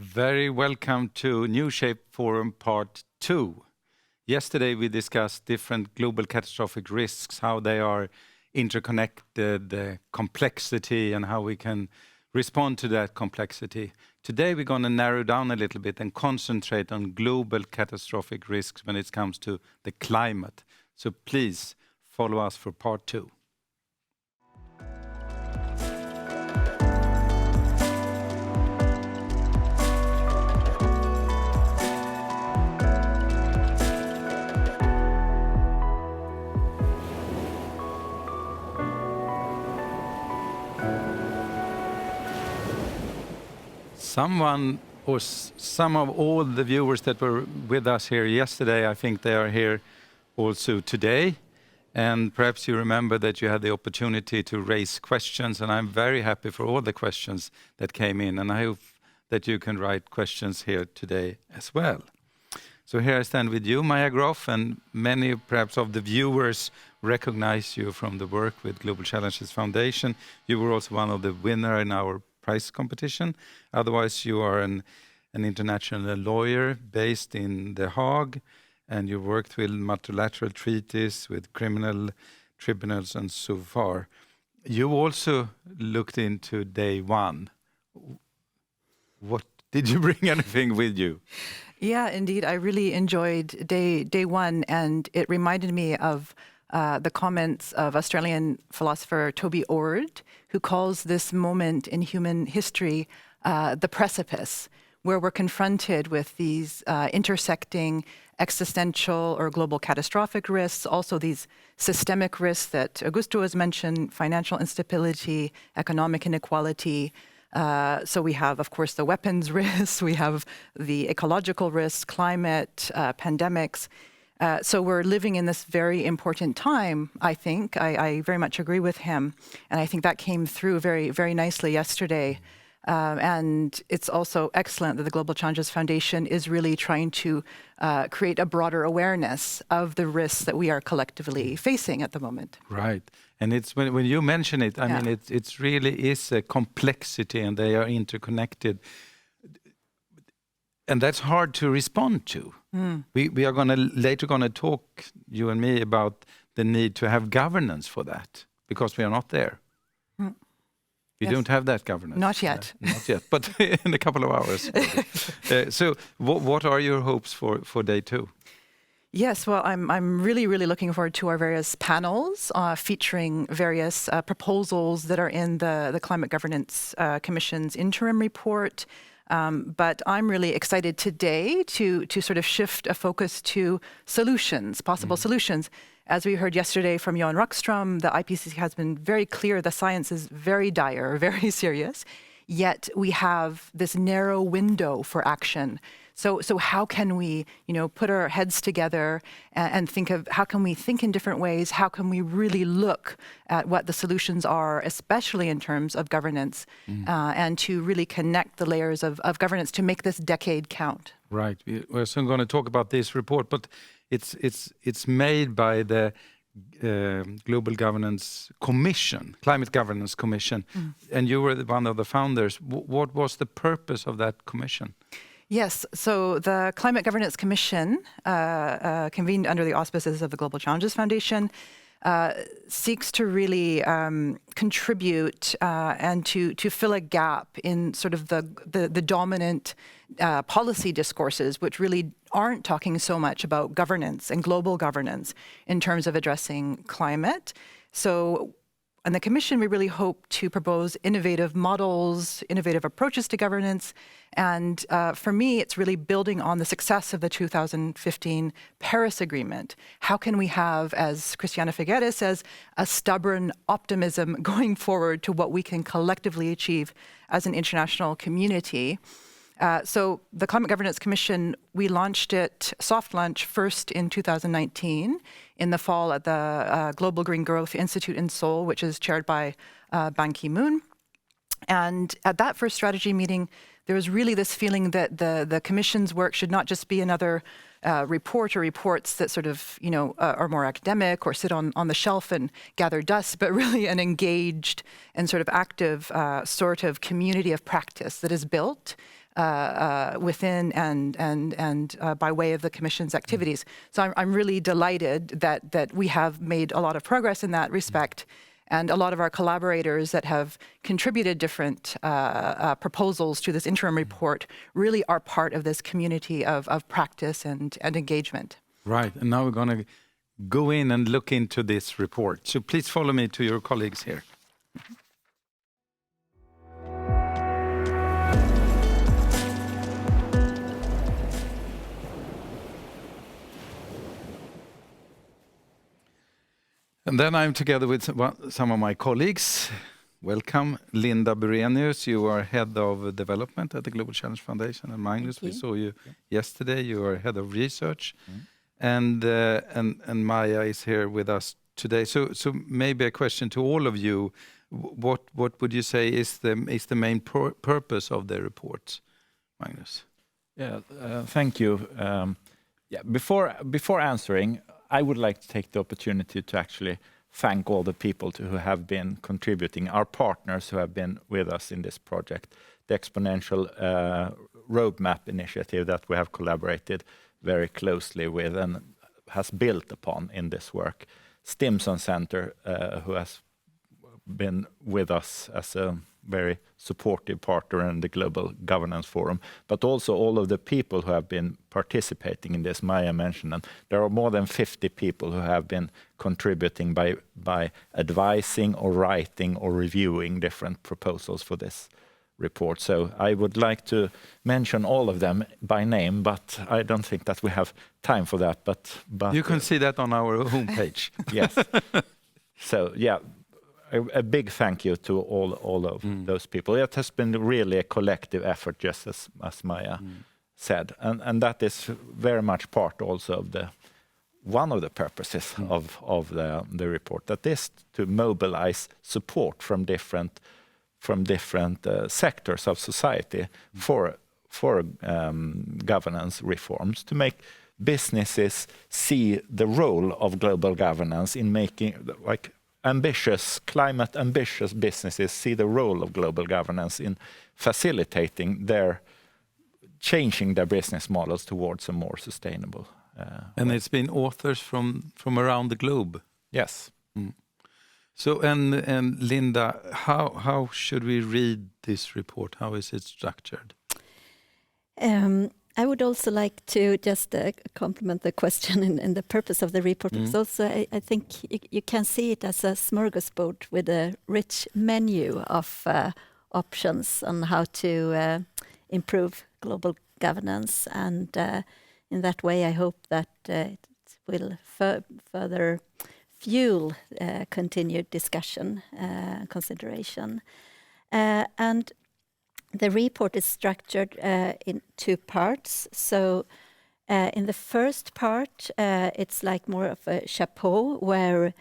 Very welcome to New Shape Forum Part 2. Yesterday we discussed different global catastrophic risks, how they are interconnected, the complexity and how we can respond to that complexity. Today we're going to narrow down a little bit and concentrate on global catastrophic risks when it comes to the climate. So please follow us for Part 2. Someone or some of all the viewers that were with us here yesterday, I think they are here also today. And perhaps you remember that you had the opportunity to raise questions, and I'm very happy for all the questions that came in, and I hope that you can write questions here today as well. So here I stand with you, Maja Groff, and many perhaps of the viewers recognize you from the work with Global Challenges Foundation. You were also one of the winners in our prize competition. Otherwise, you are an international lawyer based in The Hague, and you worked with multilateral treaties, with criminal tribunals, and so far. You also looked into day one. What did you bring anything with you? Yeah, indeed. I really enjoyed day one, and it reminded me of the comments of Australian philosopher Toby Ord, who calls this moment in human history the precipice, where we're confronted with these intersecting existential or global catastrophic risks, also these systemic risks that Augusto has mentioned, financial instability, economic inequality. So we have, of course, the weapons risks, we have the ecological risks, climate, pandemics. So we're living in this very important time, I think. I very much agree with him. And I think that came through very, very nicely yesterday. And it's also excellent that the Global Challenges Foundation is really trying to create a broader awareness of the risks that we are collectively facing at the moment. Right. And it's when you mention it, I mean, it's really is a complexity, and they are interconnected. And that's hard to respond to. We are later going to talk, you and me, about the need to have governance for that, because we are not there. We don't have that governance. Not yet. Not yet, but in a couple of hours. So what are your hopes for day two? Yes, well, I'm really, really looking forward to our various panels featuring various proposals that are in the Climate Governance Commission's interim report. But I'm really excited today to sort of shift a focus to solutions, possible solutions. As we heard yesterday from Johan Rockström, the IPCC has been very clear the science is very dire, very serious, yet we have this narrow window for action. So how can we, put our heads together and think of how can we think in different ways? How can we really look at what the solutions are, especially in terms of governance, and to really connect the layers of governance to make this decade count? Right. We're soon going to talk about this report, but it's made by the Global Governance Commission, Climate Governance Commission, and you were one of the founders. What was the purpose of that commission? Yes, so the Climate Governance Commission, convened under the auspices of the Global Challenges Foundation, seeks to really contribute and to fill a gap in sort of the dominant policy discourses, which really aren't talking so much about governance and global governance in terms of addressing climate. So in the Commission, we really hope to propose innovative models, innovative approaches to governance. And for me, it's really building on the success of the 2015 Paris Agreement. How can we have, as Christiana Figueres says, a stubborn optimism going forward to what we can collectively achieve as an international community? So the Climate Governance Commission, we launched it, soft launch, first in 2019, in the fall at the Global Green Growth Institute in Seoul, which is chaired by Ban Ki-moon. And at that first strategy meeting, there was really this feeling that the Commission's work should not just be another report or reports that sort of, are more academic or sit on the shelf and gather dust, but really an engaged and sort of active sort of community of practice that is built within and by way of the Commission's activities. So I'm really delighted that we have made a lot of progress in that respect. And a lot of our collaborators that have contributed different proposals to this interim report really are part of this community of practice and engagement. Right, and now we're going to go in and look into this report. So please follow me to your colleagues here. And then I'm together with some of my colleagues. Welcome, Linda Burenius. You are Head of Development at the Global Challenge Foundation. And Magnus, we saw you yesterday. You are Head of Research. And Maja is here with us today. So maybe a question to all of you. What would you say is the main purpose of the report, Magnus? Yeah, thank you. Before answering, I would like to take the opportunity to actually thank all the people who have been contributing, our partners who have been with us in this project, the Exponential Roadmap initiative that we have collaborated very closely with and has built upon in this work, Stimson Center, who has been with us as a very supportive partner in the Global Governance Forum, but also all of the people who have been participating in this. Maja mentioned them. There are more than 50 people who have been contributing by advising or writing or reviewing different proposals for this report. So I would like to mention all of them by name, but I don't think that we have time for that. But you can see that on our homepage. Yes. So yeah. A big thank you to all of those people. It has been really a collective effort, just as Maja said, and that is very much part also of one of the purposes of the report. That is to mobilize support from different sectors of society for governance reforms, to make businesses see the role of global governance in making climate ambitious businesses see the role of global governance in facilitating changing their business models towards a more sustainable and it's been authors from around the globe. Yes. So and Linda, how should we read this report? How is it structured? I would also like to just complement the question and the purpose of the report. Because also I think you can see it as a smorgasbord with a rich menu of options on how to improve global governance. And in that way, I hope that it will further fuel continued discussion, consideration. And the report is structured in two parts. So in the first part, it's like more of a chapeau where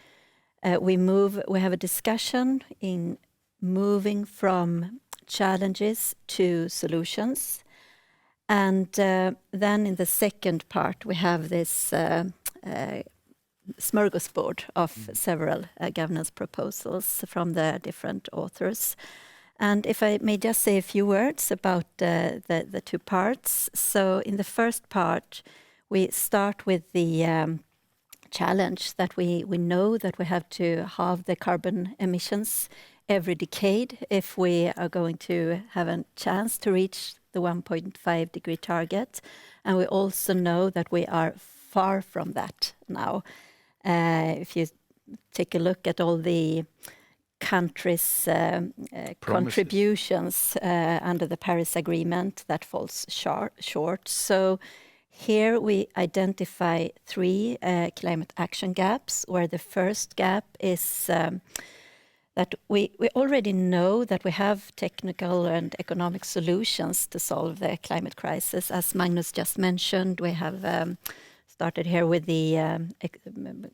we have a discussion in moving from challenges to solutions. And then in the second part, we have this smorgasbord of several governance proposals from the different authors. And if I may just say a few words about the two parts. So in the first part, we start with the challenge that we know that we have to halve the carbon emissions every decade if we are going to have a chance to reach the 1.5 degree target. And we also know that we are far from that now. If you take a look at all the countries' contributions under the Paris Agreement, that falls short. So here we identify three climate action gaps, where the first gap is that we already know that we have technical and economic solutions to solve the climate crisis. As Magnus just mentioned, we have started here with the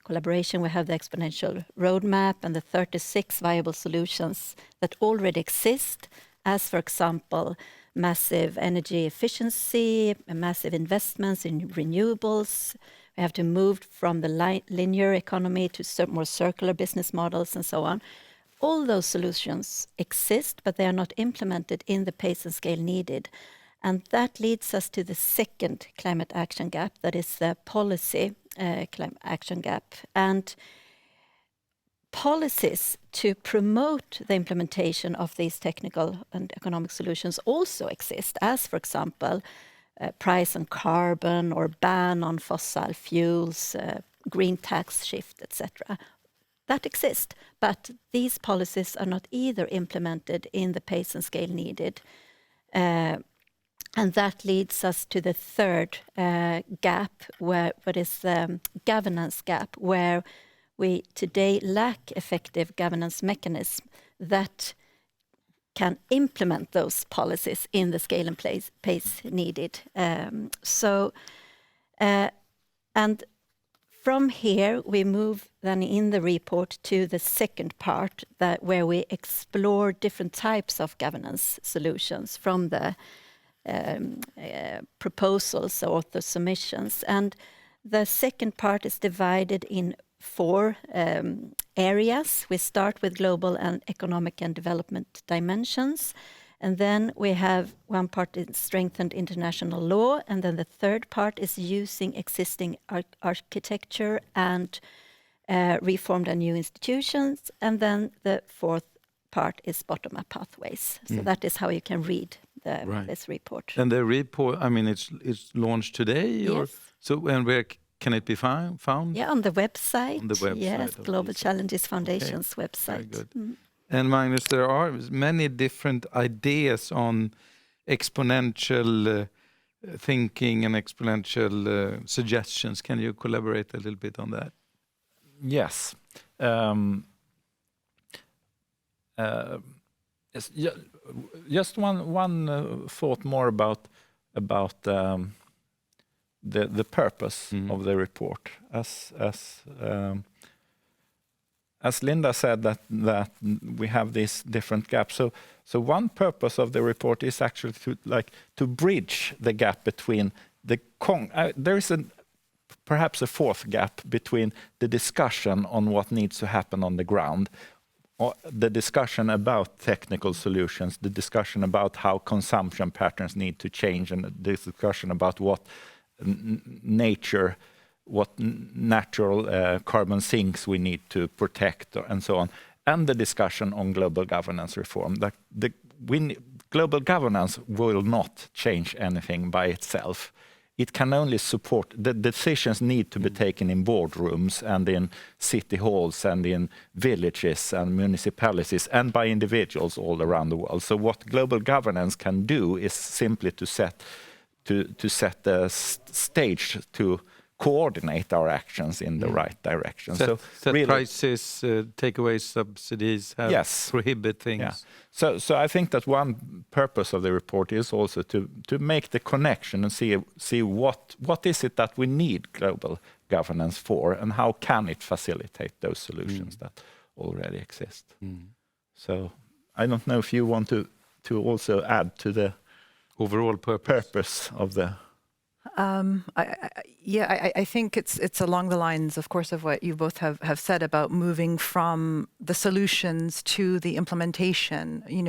collaboration. We have the Exponential Roadmap and the 36 viable solutions that already exist, as, for example, massive energy efficiency, massive investments in renewables. We have to move from the linear economy to more circular business models and so on. All those solutions exist, but they are not implemented in the pace and scale needed. And that leads us to the second climate action gap, that is the policy climate action gap. And policies to promote the implementation of these technical and economic solutions also exist, as, for example, price on carbon or ban on fossil fuels, green tax shift, etc. That exist, but these policies are not either implemented in the pace and scale needed. And that leads us to the third gap, what is the governance gap, where we today lack effective governance mechanism that can implement those policies in the scale and pace needed. And from here, we move then in the report to the second part, where we explore different types of governance solutions from the proposals or the submissions. And the second part is divided in 4 areas. We start with global and economic and development dimensions. And then we have one part in strengthened international law. And then the third part is using existing architecture and reformed and new institutions. And then the fourth part is bottom-up pathways. So that is how you can read this report. And the report, I mean, it's launched today? Or, Yes. so, and where can it be found? Yeah, on the website. On the website. Yes, Global Challenges Foundation's website. Very good. And Magnus, there are many different ideas on exponential thinking and exponential suggestions. Can you collaborate a little bit on that? Yes. Just one thought more about the purpose of the report. As Linda said, that we have these different gaps. So one purpose of the report is actually to bridge the gap between there is perhaps a fourth gap between the discussion on what needs to happen on the ground, or the discussion about technical solutions, the discussion about how consumption patterns need to change, and the discussion about what natural carbon sinks we need to protect, and so on, and the discussion on global governance reform. Global governance will not change anything by itself. It can only support, the decisions need to be taken in boardrooms and in city halls and in villages and municipalities and by individuals all around the world. So what global governance can do is simply to set the stage to coordinate our actions in the right direction. Set really, prices, take away subsidies, prohibit things. Yeah. So I think that one purpose of the report is also to make the connection and see what is it that we need global governance for, and how can it facilitate those solutions that already exist. So I don't know if you want to also add to the overall purpose of the. I think it's along the lines, of course, of what you both have said about moving from the solutions to the implementation, and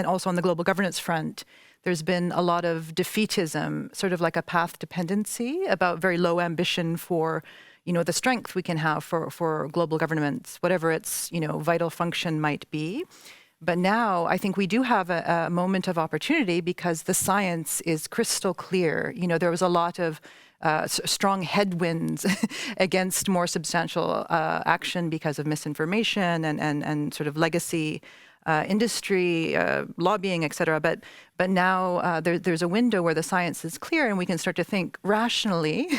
also on the global governance front, there's been a lot of defeatism, sort of like a path dependency about very low ambition for, the strength we can have for global governments, whatever its, vital function might be. But now I think we do have a moment of opportunity because the science is crystal clear. There was a lot of strong headwinds against more substantial action because of misinformation and sort of legacy industry, lobbying, et cetera. But now there's a window where the science is clear and we can start to think rationally,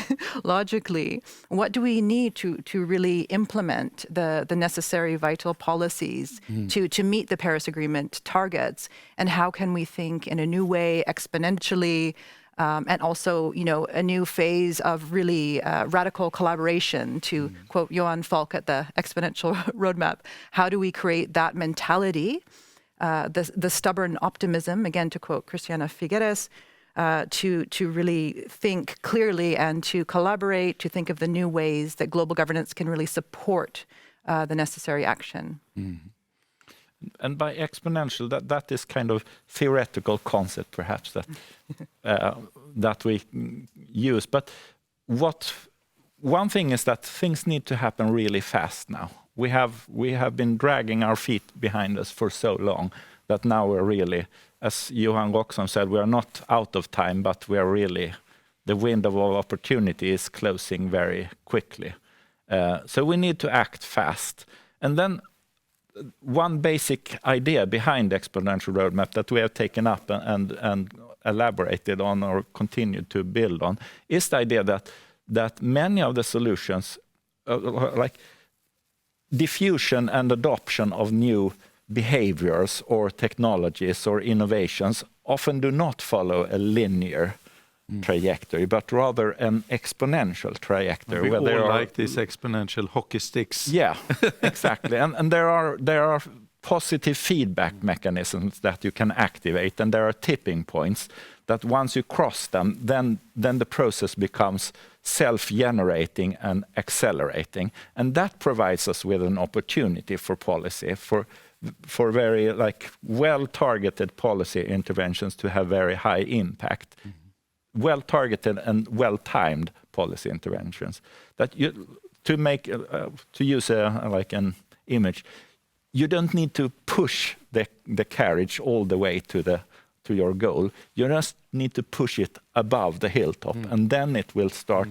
logically, what do we need to really implement the necessary vital policies to meet the Paris Agreement targets, and how can we think in a new way, exponentially, and also, a new phase of really radical collaboration, to quote Johan Falk at the Exponential Roadmap. How do we create that mentality, the stubborn optimism, again, to quote Christiana Figueres, to really think clearly and to collaborate, to think of the new ways that global governance can really support the necessary action. And by exponential, that is kind of theoretical concept, perhaps, that that we use. But one thing is that things need to happen really fast now. We have been dragging our feet behind us for so long that now we're really, as Johan Rockström said, we are not out of time, but we are really, the window of opportunity is closing very quickly. So we need to act fast. And then one basic idea behind the exponential roadmap that we have taken up and elaborated on or continued to build on is the idea that many of the solutions, like diffusion and adoption of new behaviors or technologies or innovations, often do not follow a linear trajectory, but rather an exponential trajectory. We all like these exponential hockey sticks. Yeah, exactly. And there are positive feedback mechanisms that you can activate, and there are tipping points that once you cross them, then the process becomes self-generating and accelerating. And that provides us with an opportunity for policy, for very well-targeted policy interventions to have very high impact. Well-targeted and well-timed policy interventions. That to use an image, you don't need to push the carriage all the way to your goal. You just need to push it above the hilltop, and then it will start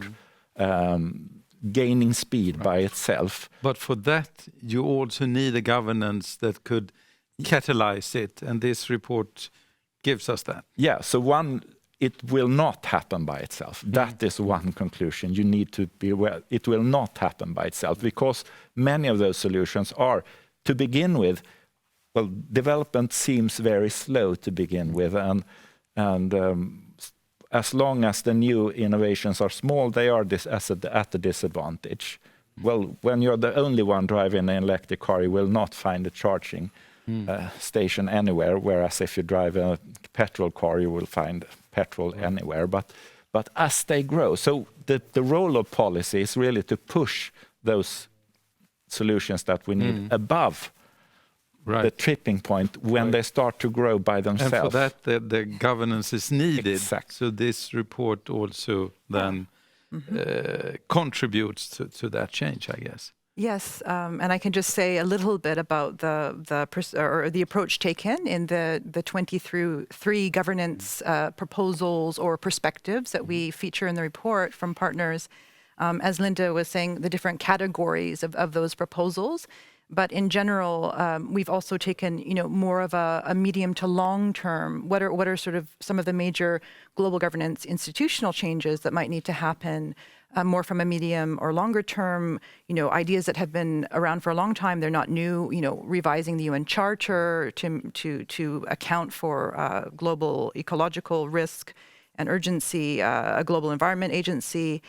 gaining speed by itself. But for that, you also need a governance that could catalyze it, and this report gives us that. Yeah, so it will not happen by itself. That is one conclusion. You need to be aware. It will not happen by itself because many of those solutions are, to begin with, well, development seems very slow to begin with, and as long as the new innovations are small, they are at a disadvantage. Well, when you're the only one driving an electric car, you will not find a charging station anywhere, whereas if you drive a petrol car, you will find petrol anywhere. But as they grow, so the role of policy is really to push those solutions that we need above the tripping point when they start to grow by themselves. And for that, the governance is needed. Exactly. So this report also then contributes to that change, I guess. Yes, and I can just say a little bit about the approach taken in the 23 governance proposals or perspectives that we feature in the report from partners. As Linda was saying, the different categories of those proposals. But in general, we've also taken, more of a medium to long term. What are sort of some of the major global governance institutional changes that might need to happen? More from a medium or longer term, ideas that have been around for a long time. They're not new. Revising the UN Charter to account for global ecological risk and urgency, a global environment agency.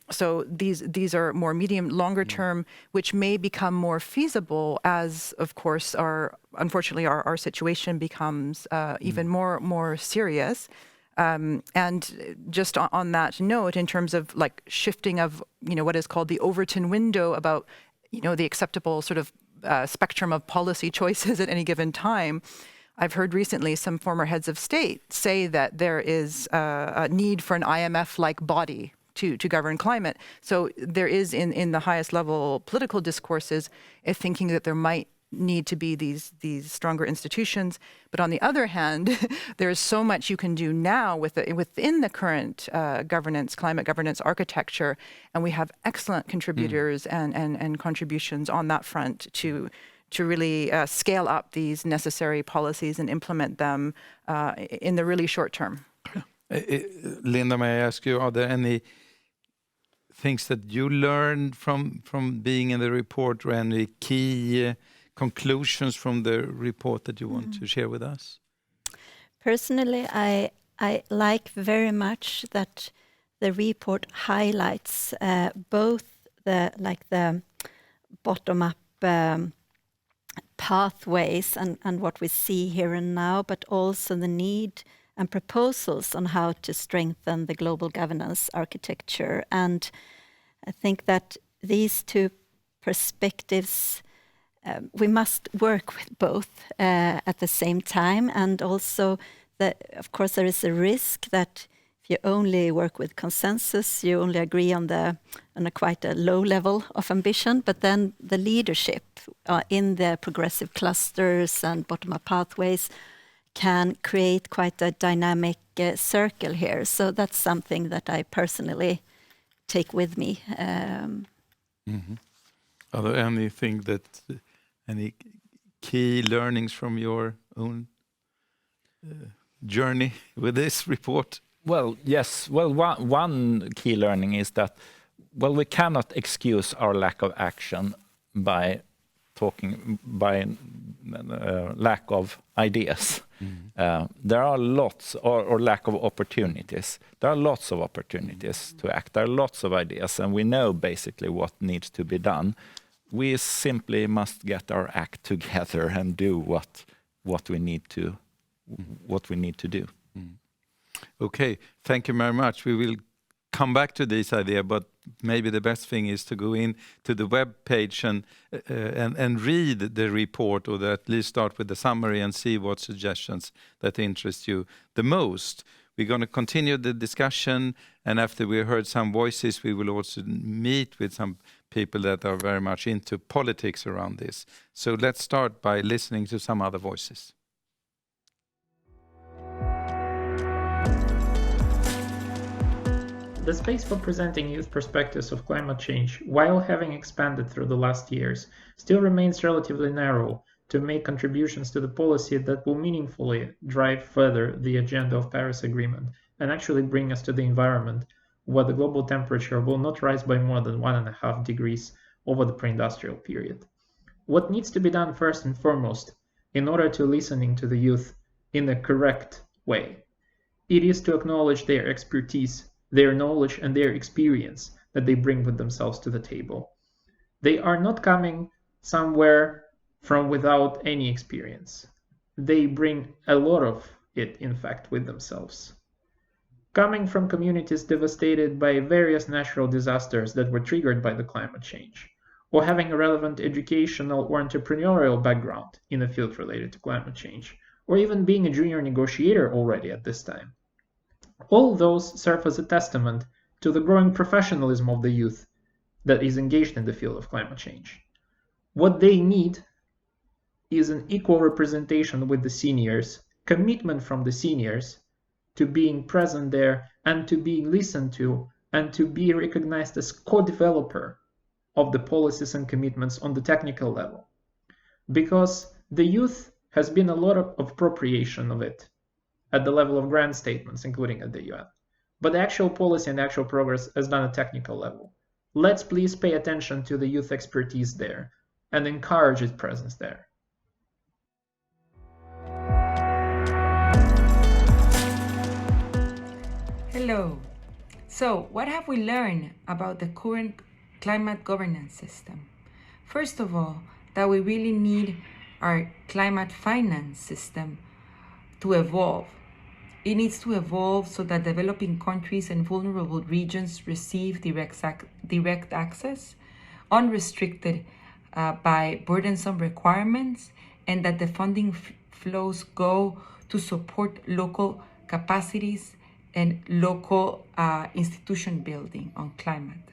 So these are more medium, longer term, which may become more feasible as, of course, unfortunately our situation becomes even more serious. And just on that note, in terms of like shifting of what is called the Overton window about the acceptable sort of spectrum of policy choices at any given time. I've heard recently some former heads of state say that there is a need for an IMF-like body to govern climate. So there is in the highest level political discourses a thinking that there might need to be these stronger institutions. But on the other hand, there is so much you can do now within the current climate governance architecture, and we have excellent contributors and contributions on that front to really scale up these necessary policies and implement them in the really short term. Linda, may I ask you, are there any things that you learned from being in the report, or any key conclusions from the report that you want to share with us? Personally, I like very much that the report highlights both the bottom-up pathways and what we see here and now, but also the need and proposals on how to strengthen the global governance architecture. And I think that these two perspectives we must work with both at the same time, and also that, of course, there is a risk that if you only work with consensus, you only agree on a quite a low level of ambition, but then the leadership in the progressive clusters and bottom-up pathways can create quite a dynamic circle here. So that's something that I personally take with me. Are there any key learnings from your own journey with this report? Well, yes. Well, one key learning is that, well, we cannot excuse our lack of action by lack of ideas. There are lots, or lack of opportunities. There are lots of opportunities to act. There are lots of ideas, and we know basically what needs to be done. We simply must get our act together and do what we need to do. Okay, thank you very much. We will come back to this idea, but maybe the best thing is to go in to the web page and read the report, or at least start with the summary and see what suggestions that interest you the most. We're going to continue the discussion, and after we heard some voices, we will also meet with some people that are very much into politics around this. So let's start by listening to some other voices. The space for presenting youth perspectives of climate change, while having expanded through the last years, still remains relatively narrow to make contributions to the policy that will meaningfully drive further the agenda of Paris Agreement and actually bring us to the environment where the global temperature will not rise by more than 1.5 degrees over the pre-industrial period. What needs to be done first and foremost in order to listening to the youth in a correct way? It is to acknowledge their expertise, their knowledge and their experience that they bring with themselves to the table. They are not coming somewhere from without any experience. They bring a lot of it, in fact, with themselves. Coming from communities devastated by various natural disasters that were triggered by the climate change, or having a relevant educational or entrepreneurial background in a field related to climate change, or even being a junior negotiator already at this time. All those serve as a testament to the growing professionalism of the youth that is engaged in the field of climate change. What they need is an equal representation with the seniors, commitment from the seniors to being present there and to being listened to and to be recognized as co-developer of the policies and commitments on the technical level. Because the youth has been a lot of appropriation of it at the level of grand statements, including at the UN. But the actual policy and actual progress is done at technical level. Let's please pay attention to the youth expertise there and encourage its presence there. Hello. So, what have we learned about the current climate governance system? First of all, that we really need our climate finance system to evolve. It needs to evolve so that developing countries and vulnerable regions receive direct access, unrestricted by burdensome requirements, and that the funding flows go to support local capacities and local institution building on climate.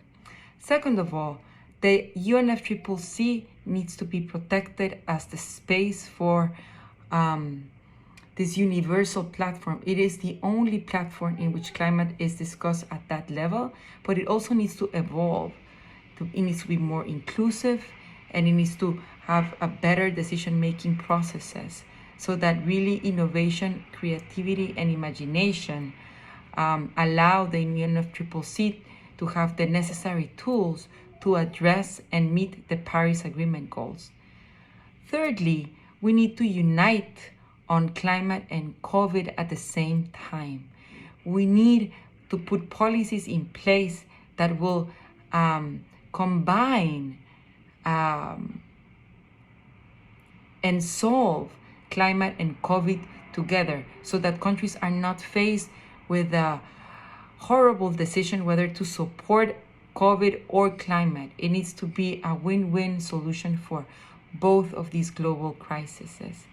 Second of all, the UNFCCC needs to be protected as the space for this universal platform. It is the only platform in which climate is discussed at that level, but it also needs to evolve. It needs to be more inclusive, and it needs to have a better decision-making processes so that really innovation, creativity, and imagination allow the UNFCCC to have the necessary tools to address and meet the Paris Agreement goals. Thirdly, we need to unite on climate and COVID at the same time. We need to put policies in place that will combine and solve climate and COVID together so that countries are not faced with a horrible decision whether to support COVID or climate. It needs to be a win-win solution for both of these global crises.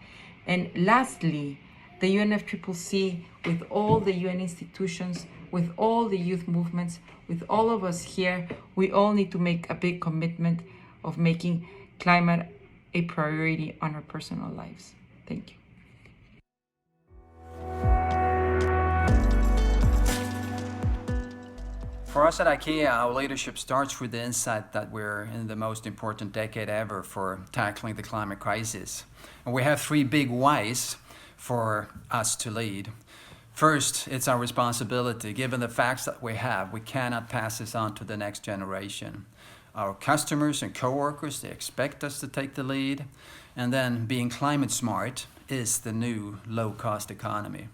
And lastly, the UNFCCC, with all the UN institutions, with all the youth movements, with all of us here, we all need to make a big commitment of making climate a priority on our personal lives. Thank you. For us at IKEA, our leadership starts with the insight that we're in the most important decade ever for tackling the climate crisis. And we have 3 big whys for us to lead. First, it's our responsibility. Given the facts that we have, we cannot pass this on to the next generation. Our customers and co-workers, they expect us to take the lead. And then being climate smart is the new low-cost economy.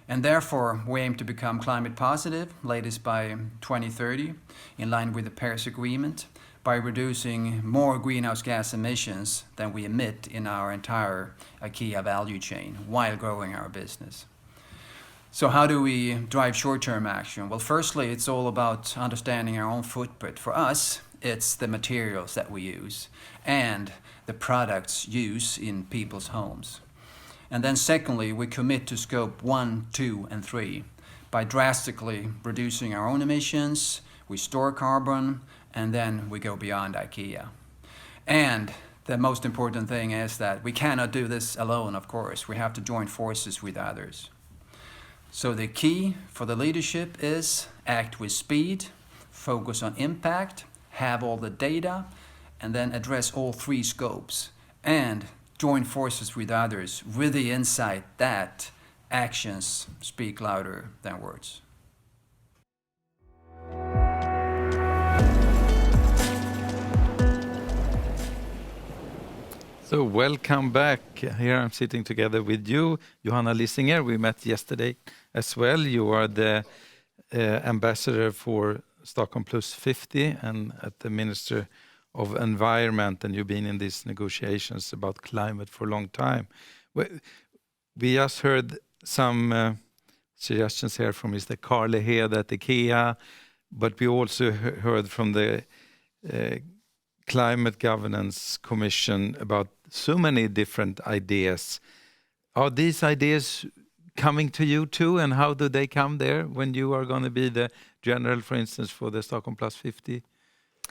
And therefore, we aim to become climate positive, latest by 2030, in line with the Paris Agreement, by reducing more greenhouse gas emissions than we emit in our entire IKEA value chain while growing our business. So how do we drive short-term action? Well, firstly, it's all about understanding our own footprint. For us, it's the materials that we use and the products used in people's homes. And then secondly, we commit to scope 1, 2, and 3 by drastically reducing our own emissions, we store carbon, and then we go beyond IKEA. And the most important thing is that we cannot do this alone, of course. We have to join forces with others. So the key for the leadership is act with speed, focus on impact, have all the data, and then address all 3 scopes. And join forces with others with the insight that actions speak louder than words. So welcome back. Here I'm sitting together with you, Johanna Lissinger. We met yesterday as well. You are the ambassador for Stockholm Plus 50 and at the Minister of Environment, and you've been in these negotiations about climate for a long time. We just heard some suggestions here from Mr. Carlehed at IKEA, but we also heard from the Climate Governance Commission about so many different ideas. Are these ideas coming to you too, and how do they come there when you are going to be the general, for instance, for the Stockholm Plus 50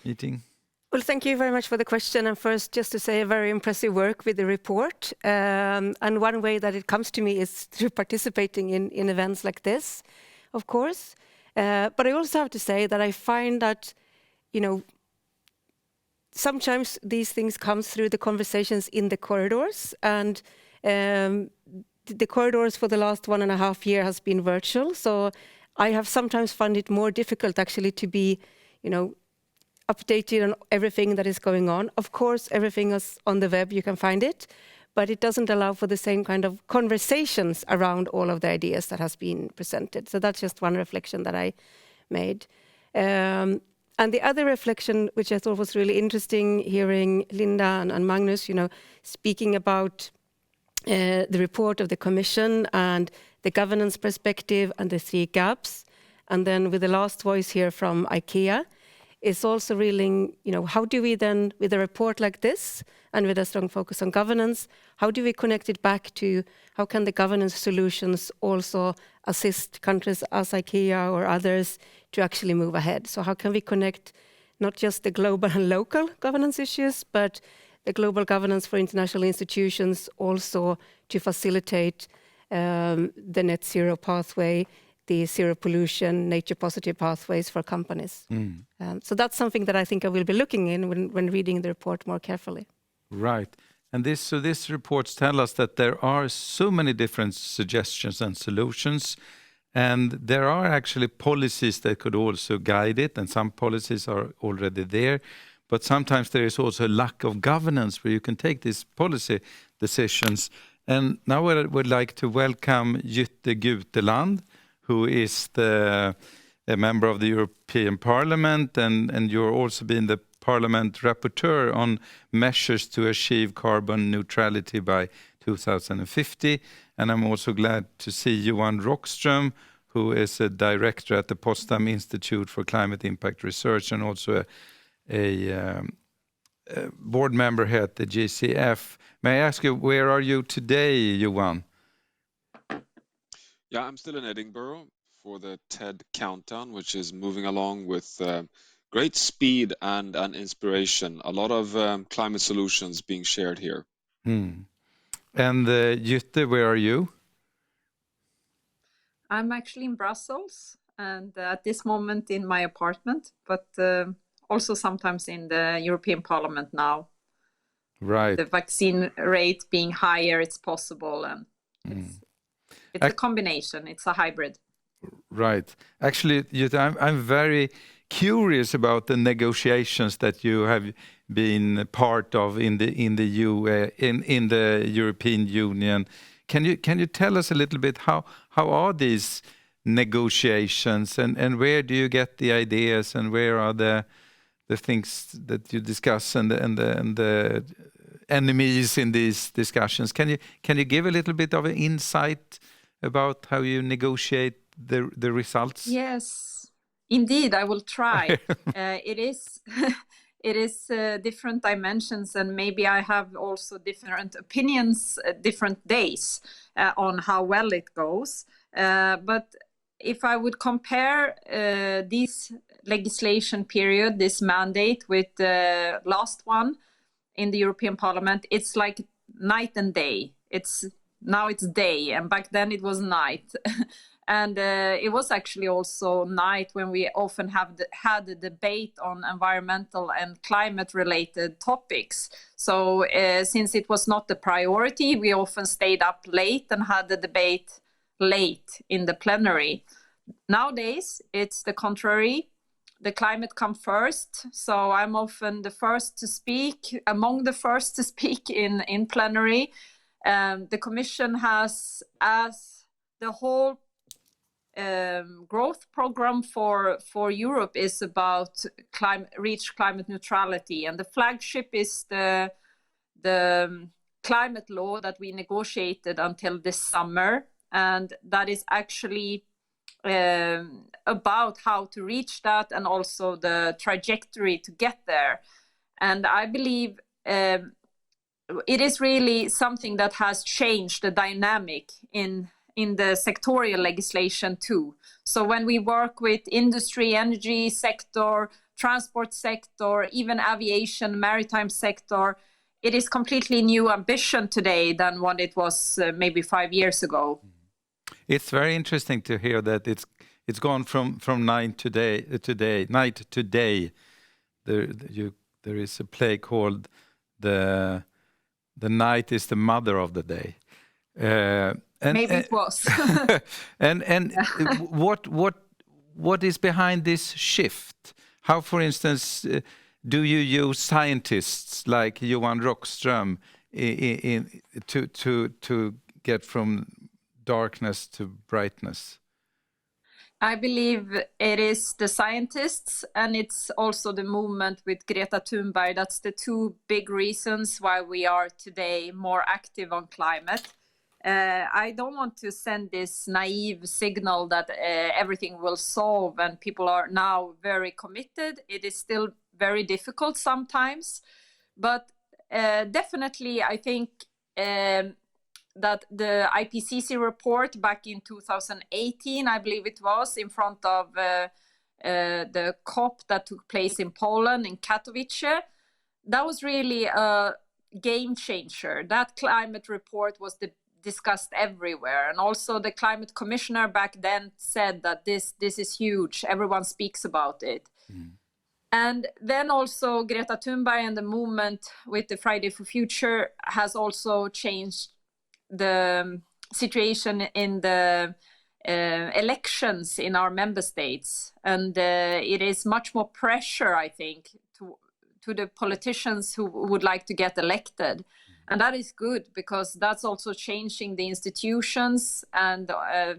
meeting? Well, thank you very much for the question. And first, just to say, a very impressive work with the report. And one way that it comes to me is through participating in events like this, of course. But I also have to say that I find that, sometimes these things come through the conversations in the corridors. And the corridors for the last 1.5 years has been virtual. So I have sometimes found it more difficult actually to be, updated on everything that is going on. Of course, everything is on the web, you can find it, but it doesn't allow for the same kind of conversations around all of the ideas that has been presented. So that's just one reflection that I made. And the other reflection, which I thought was really interesting, hearing Linda and Magnus, speaking about the report of the Commission and the governance perspective and the 3 gaps. And then with the last voice here from IKEA, is also really, how do we then, with a report like this and with a strong focus on governance, how do we connect it back to how can the governance solutions also assist countries as IKEA or others to actually move ahead? So how can we connect not just the global and local governance issues, but the global governance for international institutions also to facilitate the net zero pathway, the zero pollution, nature positive pathways for companies. So that's something that I think I will be looking in when reading the report more carefully. Right. And this reports tell us that there are so many different suggestions and solutions, and there are actually policies that could also guide it, and some policies are already there. But sometimes there is also a lack of governance where you can take these policy decisions. And now I would like to welcome Jytte Guteland, who is a member of the European Parliament, and you're also been the Parliament Rapporteur on measures to achieve carbon neutrality by 2050. And I'm also glad to see Johan Rockström, who is a director at the Potsdam Institute for Climate Impact Research and also a board member here at the GCF. May I ask you, where are you today, Johan? Yeah, I'm still in Edinburgh for the TED Countdown, which is moving along with great speed and inspiration. A lot of climate solutions being shared here. And Jytte, where are you? I'm actually in Brussels, and at this moment in my apartment, but also sometimes in the European Parliament now. Right. The vaccine rate being higher, it's possible, and it's a combination. It's a hybrid. Right. Actually, Jytte, I'm very curious about the negotiations that you have been part of in the European Union. Can you tell us a little bit how are these negotiations, and where do you get the ideas, and where are the things that you discuss, and the enemies in these discussions? Can you give a little bit of an insight about how you negotiate the results? Yes, indeed, I will try. It is different dimensions, and maybe I have also different opinions, different days on how well it goes. But if I would compare this legislation period, this mandate, with the last one in the European Parliament, it's like night and day. Now it's day, and back then it was night. And it was actually also night when we often had a debate on environmental and climate-related topics. So since it was not the priority, we often stayed up late and had the debate late in the plenary. Nowadays, it's the contrary. The climate comes first. So I'm often the first to speak, among the first to speak in plenary. The Commission has, as the whole growth program for Europe is about reach climate neutrality, and the flagship is the climate law that we negotiated until this summer, and that is actually about how to reach that and also the trajectory to get there. And I believe it is really something that has changed the dynamic in the sectorial legislation too. So when we work with industry, energy sector, transport sector, even aviation, maritime sector, it is completely new ambition today than what it was maybe 5 years ago. It's very interesting to hear that it's gone from night to day. There is a play called the night is the mother of the day. Maybe it was. and what is behind this shift? How, for instance, do you use scientists like Johan Rockström to get from darkness to brightness? I believe it is the scientists, and it's also the movement with Greta Thunberg. That's the two big reasons why we are today more active on climate. I don't want to send this naive signal that everything will solve and people are now very committed. It is still very difficult sometimes, but definitely I think that the IPCC report back in 2018, I believe it was, in front of the COP that took place in Poland, in Katowice, that was really a game changer. That climate report was discussed everywhere. And also the climate commissioner back then said that this is huge. Everyone speaks about it. Mm. And then also Greta Thunberg and the movement with the Friday for Future has also changed the situation in the elections in our member states. And it is much more pressure, I think, to the politicians who would like to get elected. And that is good because that's also changing the institutions, and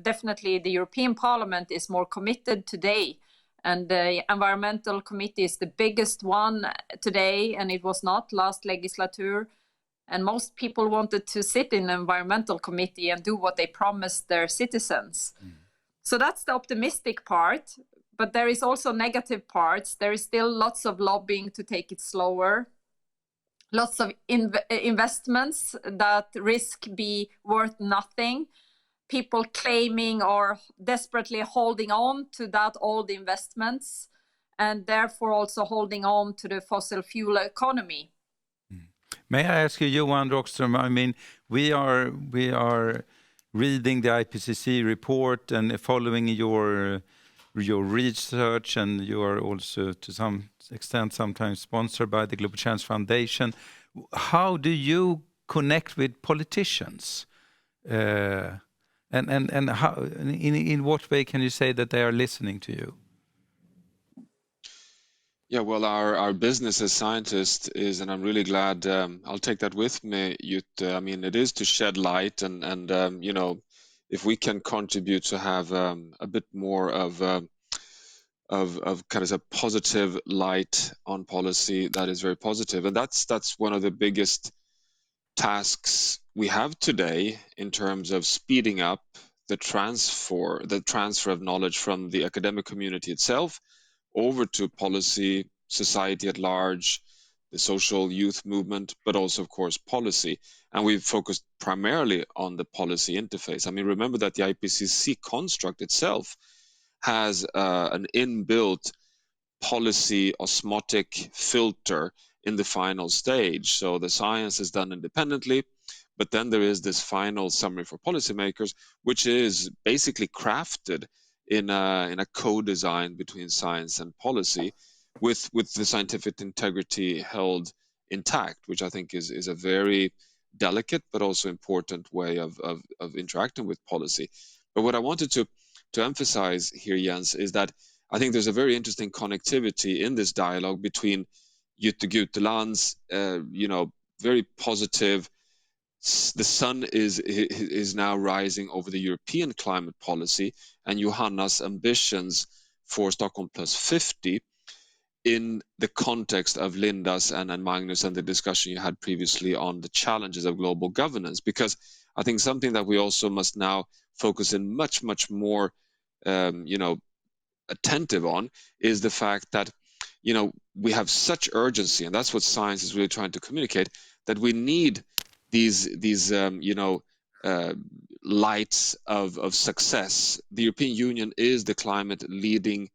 definitely the European Parliament is more committed today. And the Environmental Committee is the biggest one today, and it was not last legislature. And most people wanted to sit in the Environmental Committee and do what they promised their citizens. Mm. So that's the optimistic part. But there is also negative parts. There is still lots of lobbying to take it slower. lots of investments that risk be worth nothing, people claiming or desperately holding on to that old investments, and therefore also holding on to the fossil fuel economy. May I ask you, Johan Rockström, I mean, we are reading the IPCC report and following your research, and you are also to some extent sometimes sponsored by the Global Chance Foundation. How do you connect with politicians? And how, in what way can you say that they are listening to you? Yeah, well, our business as scientists is, and I'm really glad, I'll take that with me, Jytte. I mean, it is to shed light and you know, if we can contribute to have a bit more of kind of a positive light on policy, that is very positive. And that's one of the biggest tasks we have today in terms of speeding up the transfer of knowledge from the academic community itself over to policy, society at large, the social youth movement, but also, of course, policy. And we've focused primarily on the policy interface. I mean, remember that the IPCC construct itself has an inbuilt policy osmotic filter in the final stage. So the science is done independently, but then there is this final summary for policymakers, which is basically crafted in a co-design between science and policy, with the scientific integrity held intact, which I think is a very delicate but also important way of interacting with policy. But what I wanted to emphasize here, Jens, is that I think there's a very interesting connectivity in this dialogue between Jytte Guteland's, you know, very positive, the sun is now rising over the European climate policy, and Johanna's ambitions for Stockholm plus 50 in the context of Linda's and Magnus and the discussion you had previously on the challenges of global governance. Because I think something that we also must now focus in much more, you know, attentive on is the fact that, you know, we have such urgency, and that's what science is really trying to communicate, that we need these you know, lights of success. The European Union is the climate leading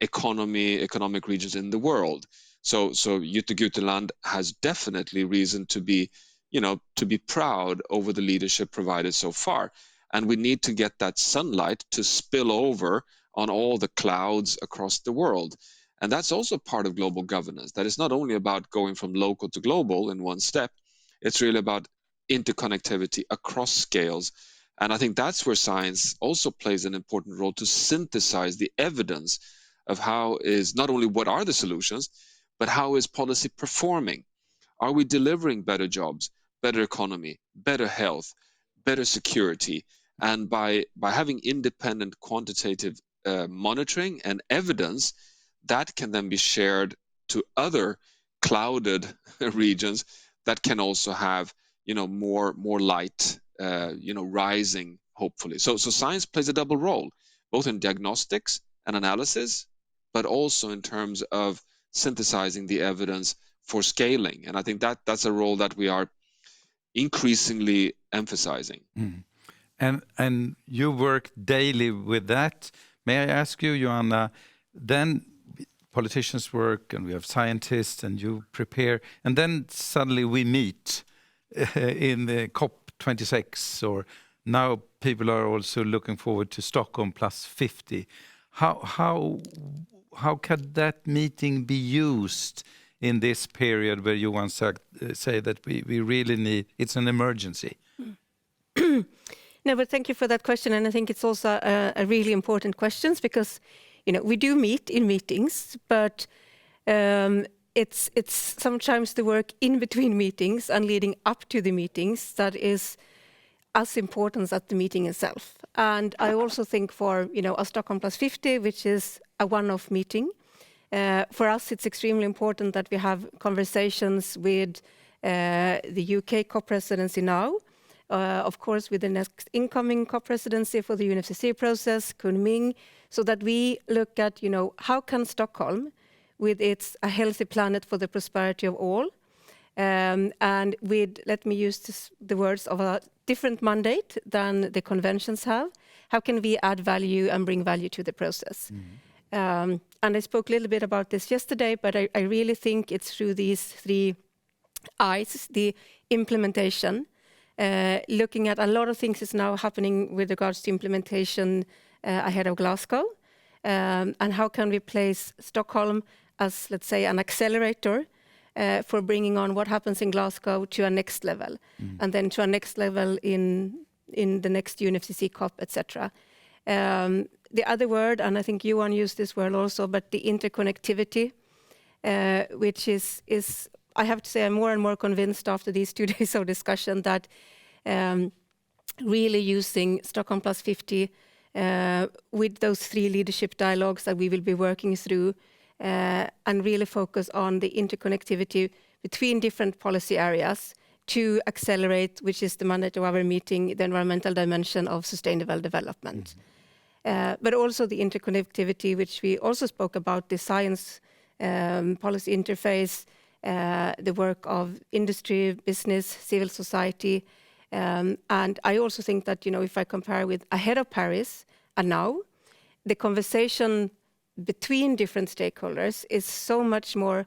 economic regions in the world. So Jytte Guteland has definitely reason to be, you know, to be proud over the leadership provided so far. And we need to get that sunlight to spill over on all the clouds across the world. And that's also part of global governance. That is not only about going from local to global in one step, it's really about interconnectivity across scales. And I think that's where science also plays an important role to synthesize the evidence of how is not only what are the solutions, but how is policy performing? Are we delivering better jobs, better economy, better health, better security? And by having independent quantitative monitoring and evidence, that can then be shared to other clouded regions that can also have, you know, more light, you know, rising, hopefully. So science plays a double role, both in diagnostics and analysis, but also in terms of synthesizing the evidence for scaling. And I think that's a role that we are increasingly emphasizing. Mm. And you work daily with that. May I ask you, Johanna, then politicians work and we have scientists and you prepare, and then suddenly we meet in the COP26, or now people are also looking forward to Stockholm plus 50. How can that meeting be used in this period where you once say that we really need, it's an emergency? No, but thank you for that question, and I think it's also a really important question, because, you know, we do meet in meetings, but it's sometimes the work in between meetings and leading up to the meetings that is as important as the meeting itself. And I also think for, you know, a Stockholm plus 50, which is a one-off meeting, for us it's extremely important that we have conversations with the UK co-presidency now, of course with the next incoming co-presidency for the UNFCCC process, Kunming, so that we look at, you know, how can Stockholm, with its A Healthy Planet for the Prosperity of All, and with, let me use the words of a different mandate than the conventions have. How can we add value and bring value to the process? And I spoke a little bit about this yesterday, but I really think it's through these 3 I's, the implementation, looking at a lot of things is now happening with regards to implementation ahead of Glasgow, and how can we place Stockholm as, let's say, an accelerator for bringing on what happens in Glasgow to a next level, and then to a next level in the next UNFCCC COP, etc. The other word, and I think Johan used this word also, but the interconnectivity, which is I have to say I'm more and more convinced after these 2 days of discussion that really using Stockholm Plus 50 with those 3 leadership dialogues that we will be working through, and really focus on the interconnectivity between different policy areas to accelerate, which is the mandate of our meeting, the environmental dimension of sustainable development. But also the interconnectivity, which we also spoke about, the science policy interface, the work of industry, business, civil society. And I also think that, if I compare with ahead of Paris and now, the conversation between different stakeholders is so much more.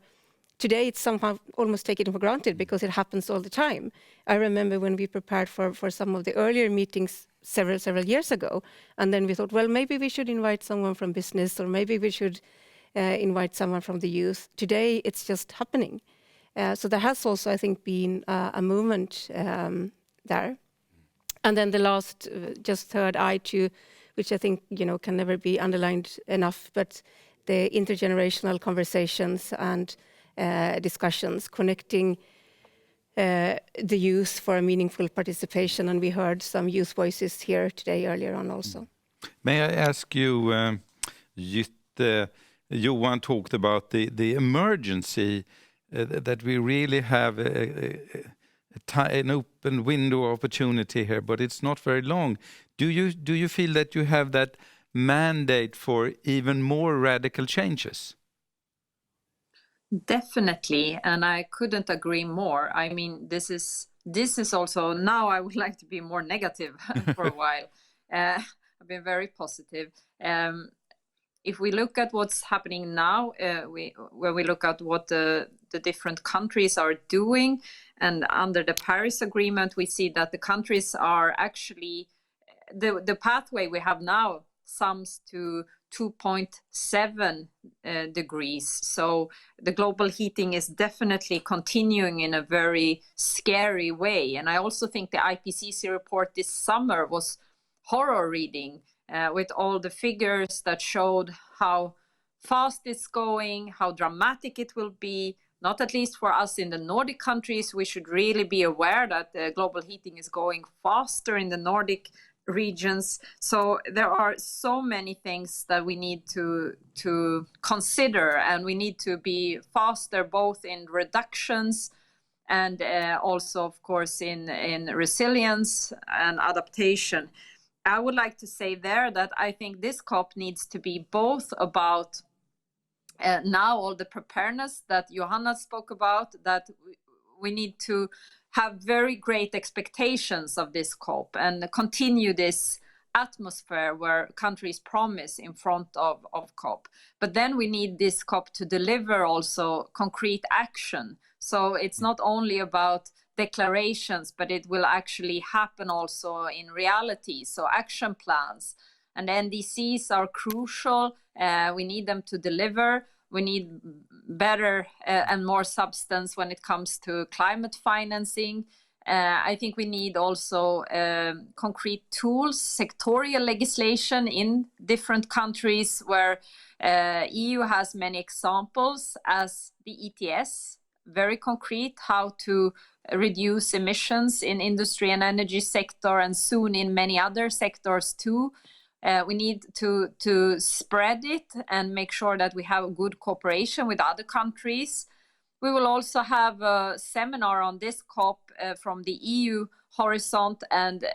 Today it's somehow almost taken for granted because it happens all the time. I remember when we prepared for some of the earlier meetings several years ago, and then we thought, well, maybe we should invite someone from business, or maybe we should invite someone from the youth. Today it's just happening. So there has also, I think, been a movement there. And then the last, just third eye to, which I think, can never be underlined enough, but the intergenerational conversations and discussions, connecting the youth for a meaningful participation. And we heard some youth voices here today earlier on also. May I ask you, Jytte, Johan talked about the emergency, that we really have an open window of opportunity here, but it's not very long. Do you feel that you have that mandate for even more radical changes? Definitely, and I couldn't agree more. I mean, this is also, now I would like to be more negative for a while. I've been very positive. If we look at what's happening now, when we look at what the different countries are doing, and under the Paris Agreement, we see that the countries are actually, the pathway we have now sums to 2.7 degrees. So the global heating is definitely continuing in a very scary way. And I also think the IPCC report this summer was horror reading, with all the figures that showed how fast it's going, how dramatic it will be. Not at least for us in the Nordic countries, we should really be aware that global heating is going faster in the Nordic regions. So there are so many things that we need to consider, and we need to be faster both in reductions and also, of course, in resilience and adaptation. I would like to say there that I think this COP needs to be both about now all the preparedness that Johanna spoke about, that we need to have very great expectations of this COP and continue this atmosphere where countries promise in front of COP. But then we need this COP to deliver also concrete action. So it's not only about declarations, but it will actually happen also in reality. So action plans and NDCs are crucial. We need them to deliver. We need better and more substance when it comes to climate financing. I think we need also concrete tools, sectorial legislation in different countries where EU has many examples, as the ETS, very concrete, how to reduce emissions in industry and energy sector, and soon in many other sectors too. We need to spread it and make sure that we have good cooperation with other countries. We will also have a seminar on this COP from the EU Horizon and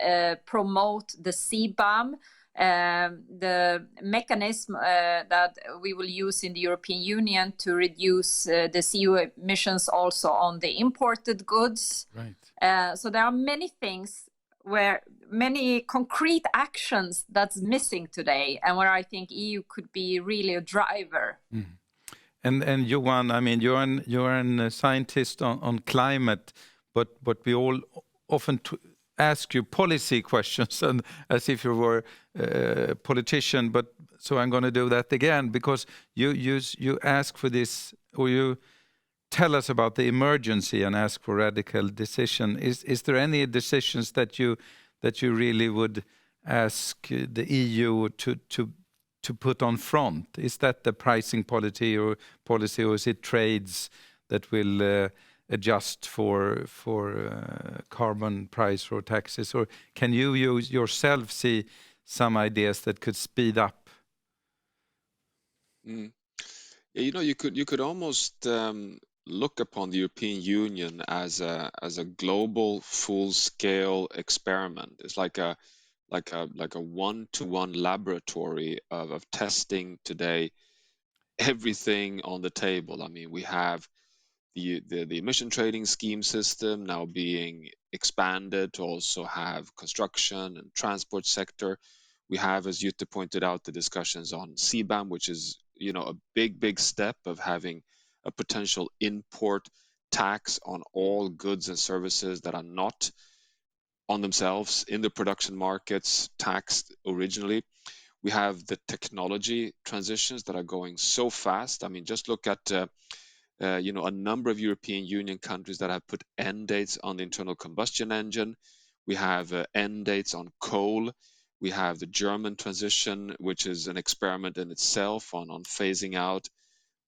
promote the CBAM, the mechanism that we will use in the European Union to reduce the CO2 emissions also on the imported goods. Right. So there are many things many concrete actions that's missing today, and where I think EU could be really a driver. Mm. And Johan, I mean, you're a scientist on climate, but we all often ask you policy questions, and as if you were a politician. But so I'm going to do that again, because you ask for this, or you tell us about the emergency and ask for radical decision. Is there any decisions that you really would ask the EU to put on front? Is that the pricing policy, or is it trades that will adjust for carbon price or taxes? Or can you yourself see some ideas that could speed up? Mm. Yeah, you could almost look upon the European Union as a global full-scale experiment. It's like a 1-to-1 laboratory of testing today everything on the table. I mean, we have the emission trading scheme system now being expanded to also have construction and transport sector. We have, as Jytte pointed out, the discussions on CBAM, which is a big step of having a potential import tax on all goods and services that are not on themselves in the production markets taxed originally. We have the technology transitions that are going so fast. I mean, just look at a number of European Union countries that have put end dates on the internal combustion engine. We have end dates on coal. We have the German transition, which is an experiment in itself on phasing out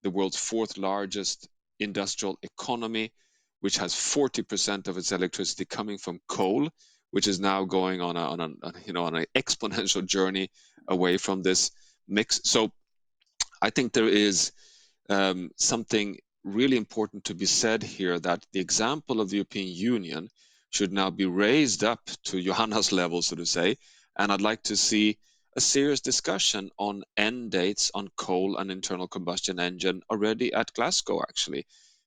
the world's fourth largest industrial economy, which has 40% of its electricity coming from coal, which is now going on an exponential journey away from this mix. So I think there is something really important to be said here, that the example of the European Union should now be raised up to Johanna's level, so to say, and I'd like to see a serious discussion on end dates on coal and internal combustion engine already at Glasgow, actually,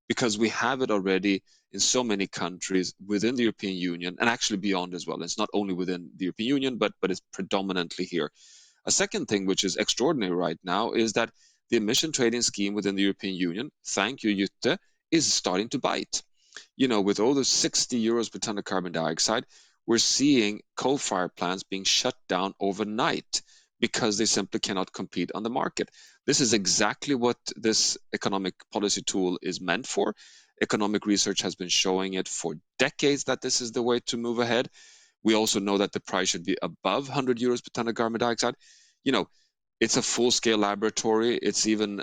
because we have it already in so many countries within the European Union and actually beyond as well. It's not only within the European Union, but it's predominantly here. A second thing which is extraordinary right now is that the emission trading scheme within the European Union, thank you, Jytte, is starting to bite. With over 60 euros per ton of carbon dioxide, we're seeing coal-fired plants being shut down overnight because they simply cannot compete on the market. This is exactly what this economic policy tool is meant for. Economic research has been showing it for decades that this is the way to move ahead. We also know that the price should be above 100 euros per ton of carbon dioxide. It's a full-scale laboratory. It's even,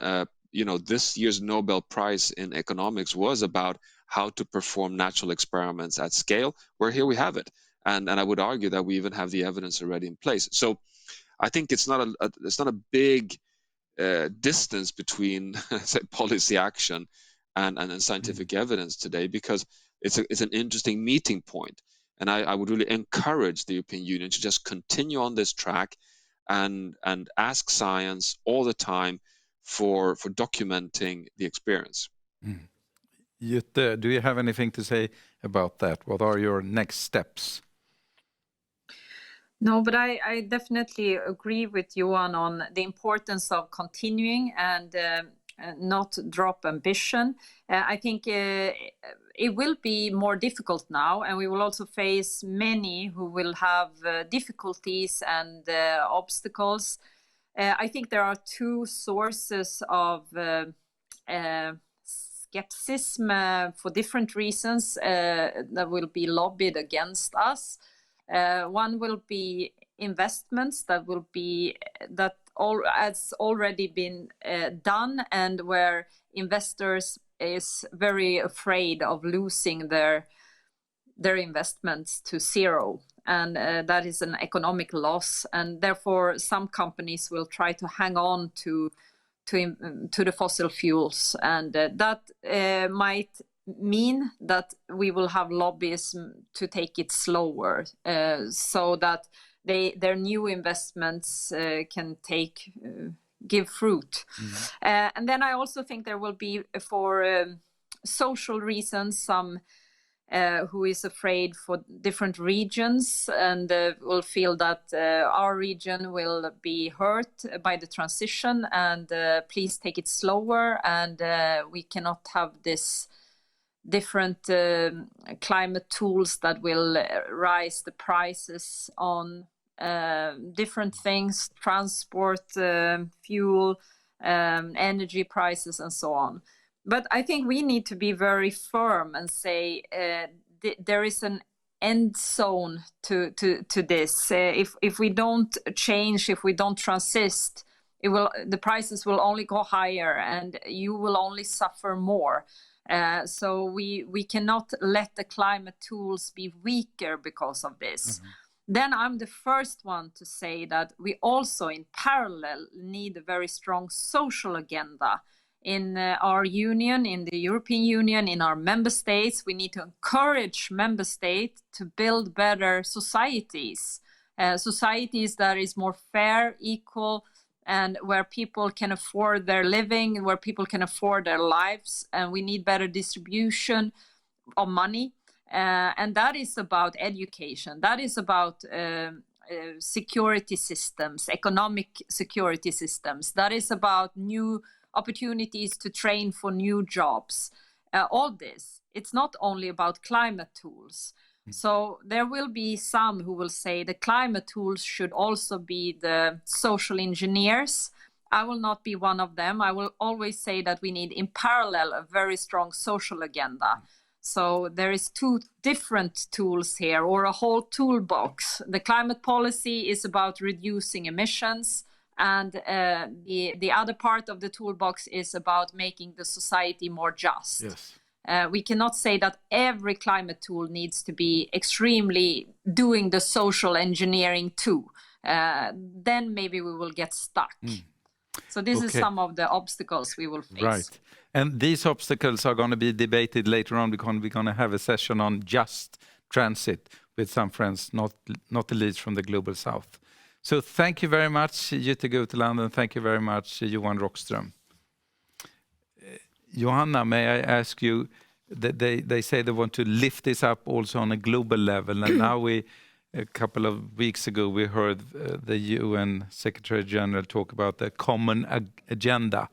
this year's Nobel Prize in economics was about how to perform natural experiments at scale, where here we have it. And I would argue that we even have the evidence already in place. So I think it's not a big distance between say, policy action and scientific evidence today, because it's an interesting meeting point. And I would really encourage the European Union to just continue on this track and ask science all the time for documenting the experience. Jytte, do you have anything to say about that? What are your next steps? No, but I definitely agree with Johan on the importance of continuing and not drop ambition. I think it will be more difficult now, and we will also face many who will have difficulties and obstacles. I think there are two sources of skepticism for different reasons that will be lobbied against us. One will be investments that has already been done, and where investors is very afraid of losing their investments to zero, and that is an economic loss, and therefore some companies will try to hang on to the fossil fuels, and that might mean that we will have lobbyism to take it slower, so that their new investments can give fruit. And then I also think there will be, for social reasons, some who is afraid for different regions and will feel that our region will be hurt by the transition, and please take it slower, and we cannot have this different climate tools that will rise the prices on different things, transport, fuel, energy prices, and so on. But I think we need to be very firm and say there is an end zone to this. If we don't change, if we don't transist, the prices will only go higher, and you will only suffer more. So we cannot let the climate tools be weaker because of this. Then I'm the first one to say that we also in parallel need a very strong social agenda in our union, in the European Union, in our member states. We need to encourage member states to build better societies, societies that is more fair, equal, and where people can afford their living, where people can afford their lives. And we need better distribution of money. And that is about education. That is about security systems, economic security systems. That is about new opportunities to train for new jobs. All this, it's not only about climate tools. So there will be some who will say the climate tools should also be the social engineers. I will not be one of them. I will always say that we need in parallel a very strong social agenda. So there is two different tools here, or a whole toolbox. The climate policy is about reducing emissions, and the other part of the toolbox is about making the society more just. Yes. We cannot say that every climate tool needs to be extremely doing the social engineering too. Then maybe we will get stuck. So this is some of the obstacles we will face. Right. And these obstacles are going to be debated later on, because we're going to have a session on just transit with some friends, not the least from the Global South. So thank you very much, Jytte Guteland, and thank you very much, Johan Rockström. Johanna, may I ask you, that they say they want to lift this up also on a global level, and now a couple of weeks ago we heard the UN Secretary General talk about the common agenda.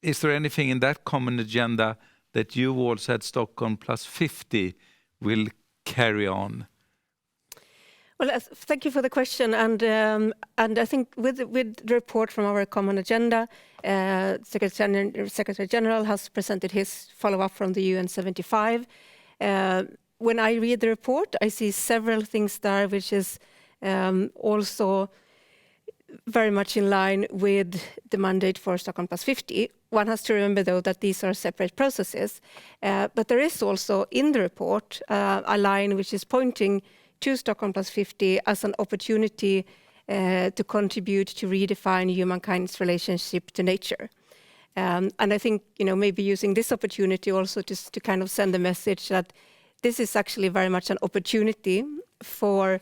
Is there anything in that common agenda that you also at Stockholm Plus 50 will carry on? Well, thank you for the question, and I think with the report from our common agenda, Secretary General has presented his follow-up from the UN 75. When I read the report, I see several things there which is also very much in line with the mandate for Stockholm Plus 50. One has to remember, though, that these are separate processes. But there is also in the report a line which is pointing to Stockholm Plus 50 as an opportunity to contribute to redefine humankind's relationship to nature. And I think, maybe using this opportunity also just to kind of send a message that this is actually very much an opportunity for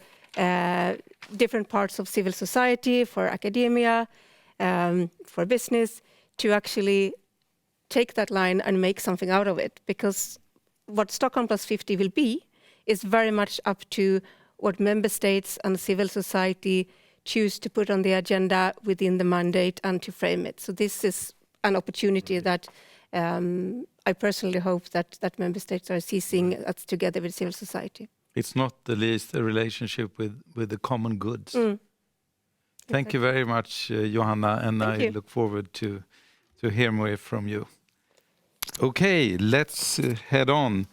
different parts of civil society, for academia, for business, to actually take that line and make something out of it. Because what Stockholm Plus 50 will be is very much up to what member states and civil society choose to put on the agenda within the mandate and to frame it. So this is an opportunity that I personally hope that member states are seizing together with civil society. It's not the least a relationship with the common goods. Thank you very much, Johanna, and I look forward to hear more from you. Okay, let's head on.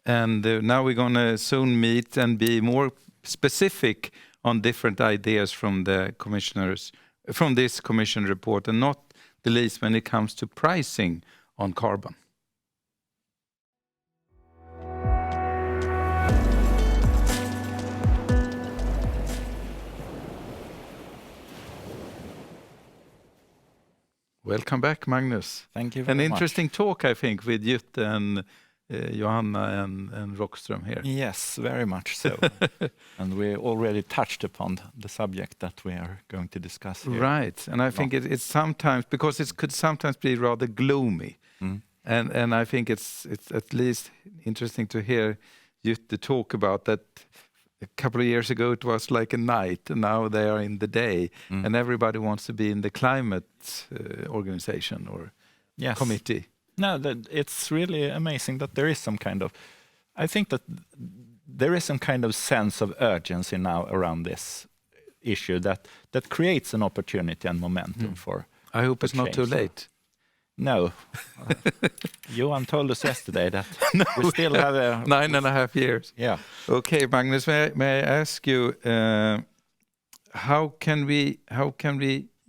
And now we're going to soon meet and be more specific on different ideas from the commissioners, from this commission report, and not the least when it comes to pricing on carbon. Welcome back, Magnus. Thank you very much. An much. interesting talk, I think, with Jytte and Johanna and Rockström here. Yes, very much so. And we already touched upon the subject that we are going to discuss here. Right, and I think it's sometimes, because it could sometimes be rather gloomy, and I think it's at least interesting to hear Jytte talk about that. A couple of years ago it was like a night, and now they are in the day, and everybody wants to be in the climate organization or committee. No, it's really amazing that there is some kind of, I think that there is some kind of sense of urgency now around this issue that creates an opportunity and momentum for. I hope it's not too late. No. Johan told us yesterday that we still have 9.5 years. Yeah. Okay, Magnus, may I ask you, how can we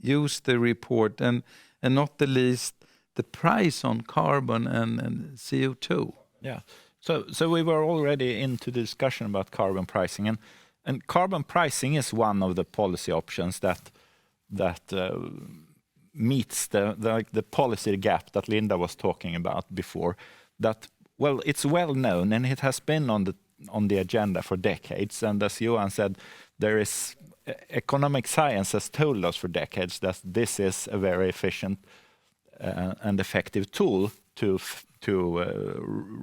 use the report and not the least the price on carbon and CO2? Yeah. So we were already into the discussion about carbon pricing, and carbon pricing is one of the policy options that meets the policy gap that Linda was talking about before. That, well, it's well known and it has been on the agenda for decades. And as Johan said, there is economic science has told us for decades that this is a very efficient and effective tool to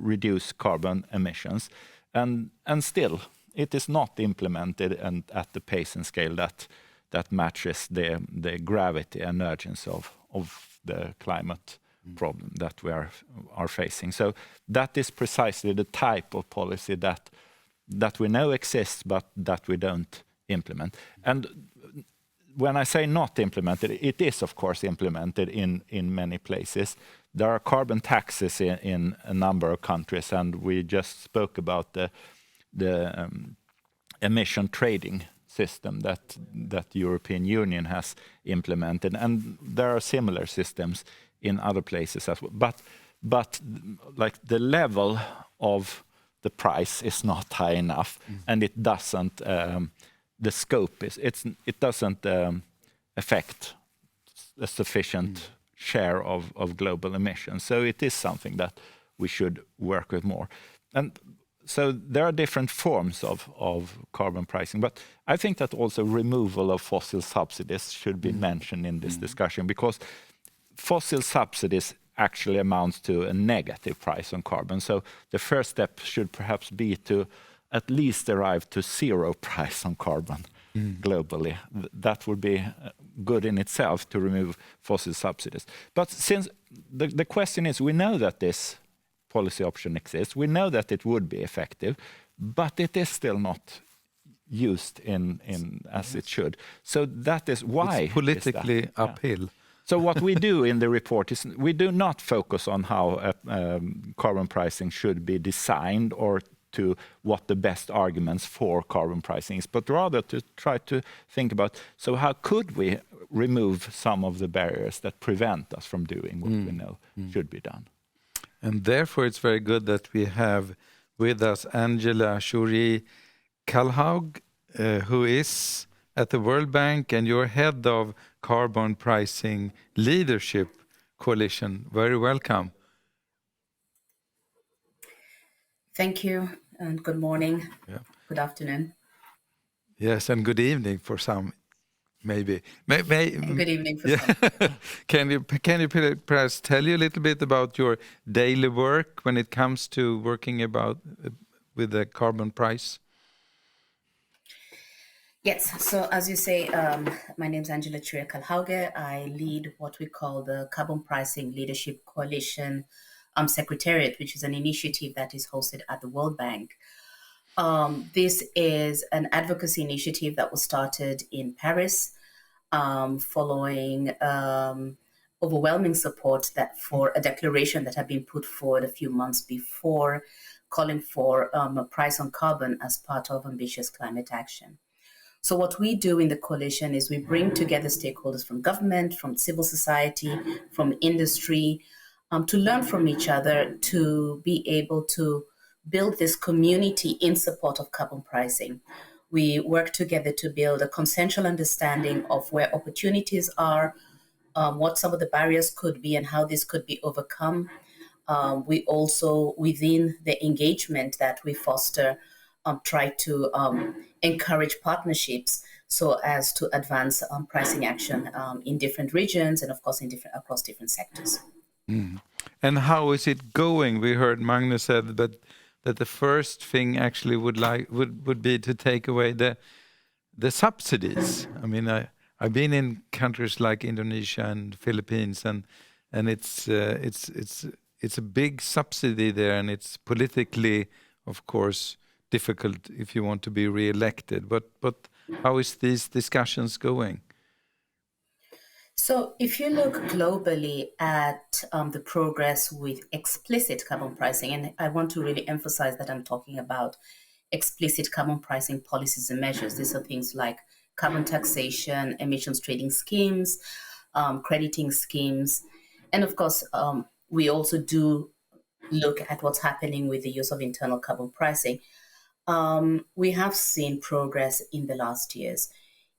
reduce carbon emissions, and still it is not implemented and at the pace and scale that matches the gravity and urgency of the climate problem that we are facing. So that is precisely the type of policy that we know exists, but that we don't implement. And when I say not implemented, it is of course implemented in many places. There are carbon taxes in a number of countries, and we just spoke about the emission trading system that the European Union has implemented, and there are similar systems in other places as well. But like the level of the price is not high enough, and it doesn't. The scope it doesn't affect a sufficient share of global emissions. So it is something that we should work with more. And so there are different forms of carbon pricing, but I think that also removal of fossil subsidies should be mentioned in this discussion, because fossil subsidies actually amounts to a negative price on carbon. So the first step should perhaps be to at least arrive to zero price on carbon globally. That would be good in itself to remove fossil subsidies. But since the question is, we know that this policy option exists, we know that it would be effective, but it is still not used in as it should. So that is why it's politically uphill. Yeah. So what we do in the report is we do not focus on how carbon pricing should be designed or to what the best arguments for carbon pricing is, but rather to try to think about, so how could we remove some of the barriers that prevent us from doing what we know should be done? And therefore it's very good that we have with us Angela Carlehed, who is at the World Bank, and you're head of Carbon Pricing Leadership Coalition. Very welcome. Thank you, and good morning, good afternoon. Yes, and good evening for some, maybe. Good evening for some. Can you perhaps tell you a little bit about your daily work when it comes to working with the carbon price? Yes, so as you say, my name is Angela Carlehed. I lead what we call the Carbon Pricing Leadership Coalition Secretariat, which is an initiative that is hosted at the World Bank. This is an advocacy initiative that was started in Paris following overwhelming support for a declaration that had been put forward a few months before, calling for a price on carbon as part of ambitious climate action. So what we do in the coalition is we bring together stakeholders from government, from civil society, from industry, to learn from each other, to be able to build this community in support of carbon pricing. We work together to build a consensual understanding of where opportunities are, what some of the barriers could be and how this could be overcome. we also, within the engagement that we foster, try to encourage partnerships so as to advance pricing action in different regions and, of course, across different sectors. Mm. And how is it going? We heard Magnus said that the first thing actually would be to take away the subsidies. I mean, I've been in countries like Indonesia and Philippines, and it's a big subsidy there, and it's politically, of course, difficult if you want to be re-elected. But how is these discussions going? So if you look globally at the progress with explicit carbon pricing, and I want to really emphasize that I'm talking about explicit carbon pricing policies and measures. These are things like carbon taxation, emissions trading schemes, crediting schemes. And of course, we also do look at what's happening with the use of internal carbon pricing. We have seen progress in the last years.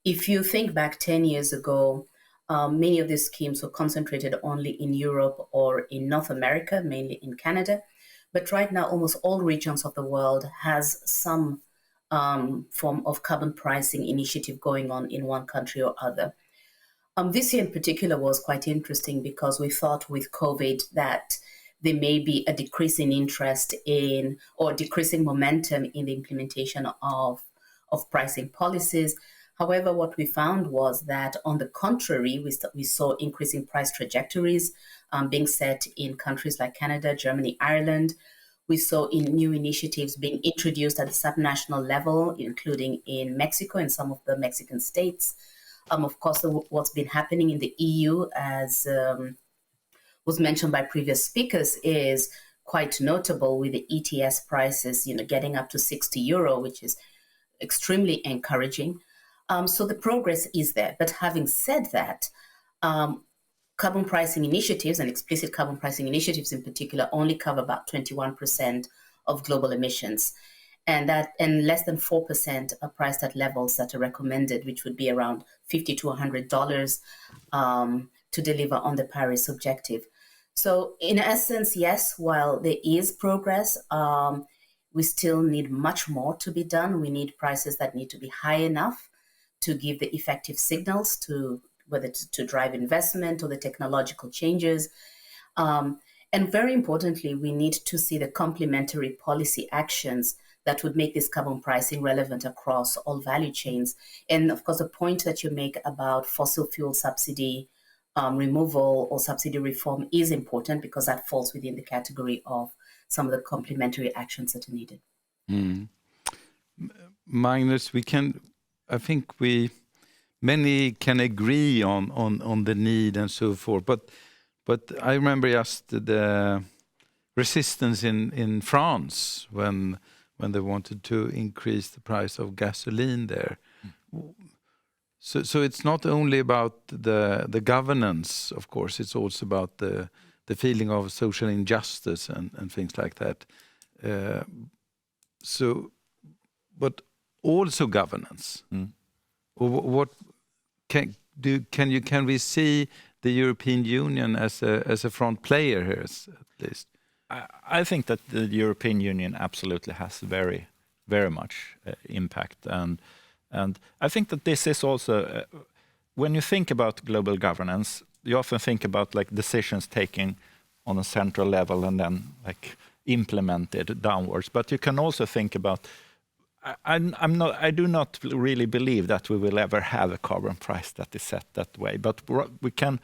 If you think back 10 years ago, many of these schemes were concentrated only in Europe or in North America, mainly in Canada. But right now, almost all regions of the world has some form of carbon pricing initiative going on in one country or other. This year in particular was quite interesting because we thought with COVID that there may be a decrease in interest in or decreasing momentum in the implementation of pricing policies. However, what we found was that, on the contrary, we saw increasing price trajectories being set in countries like Canada, Germany, Ireland. We saw new initiatives being introduced at the subnational level, including in Mexico and some of the Mexican states. Of course, what's been happening in the EU, as was mentioned by previous speakers, is quite notable with the ETS prices, getting up to €60, which is extremely encouraging. So the progress is there. But having said that, carbon pricing initiatives and explicit carbon pricing initiatives in particular only cover about 21% of global emissions. And less than 4% are priced at levels that are recommended, which would be around $50 to $100 to deliver on the Paris objective. So in essence, yes, while there is progress, we still need much more to be done. We need prices that need to be high enough to give the effective signals to whether to drive investment or the technological changes. And very importantly, we need to see the complementary policy actions that would make this carbon pricing relevant across all value chains. And of course, the point that you make about fossil fuel subsidy removal or subsidy reform is important because that falls within the category of some of the complementary actions that are needed. Mm. Magnus, I think many can agree on the need and so forth, but I remember just the resistance in France when they wanted to increase the price of gasoline there. So it's not only about the governance, of course, it's also about the feeling of social injustice and things like that. But also governance. What can we see the European Union as a front player here, at least? I think that the European Union absolutely has very, very much impact, and I think that this is also when you think about global governance, you often think about like decisions taken on a central level and then like implemented downwards. But you can also think about. I do not really believe that we will ever have a carbon price that is set that way. But we can.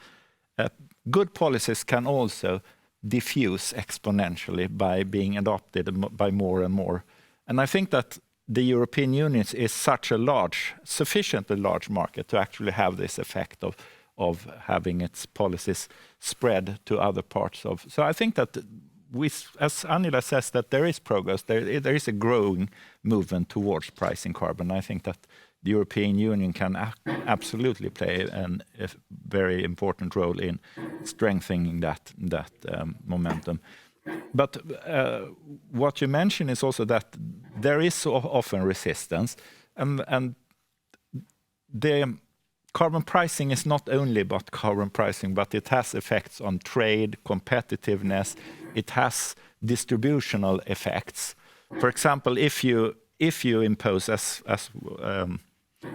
Good policies can also diffuse exponentially by being adopted by more and more. And I think that the European Union is such a sufficiently large market to actually have this effect of having its policies spread to other parts of. So I think that as Angela says, that there is progress. There is a growing movement towards pricing carbon. I think that the European Union can absolutely play a very important role in strengthening that momentum. But what you mentioned is also that there is so often resistance, and the carbon pricing is not only about carbon pricing, but it has effects on trade, competitiveness. It has distributional effects. For example, if you impose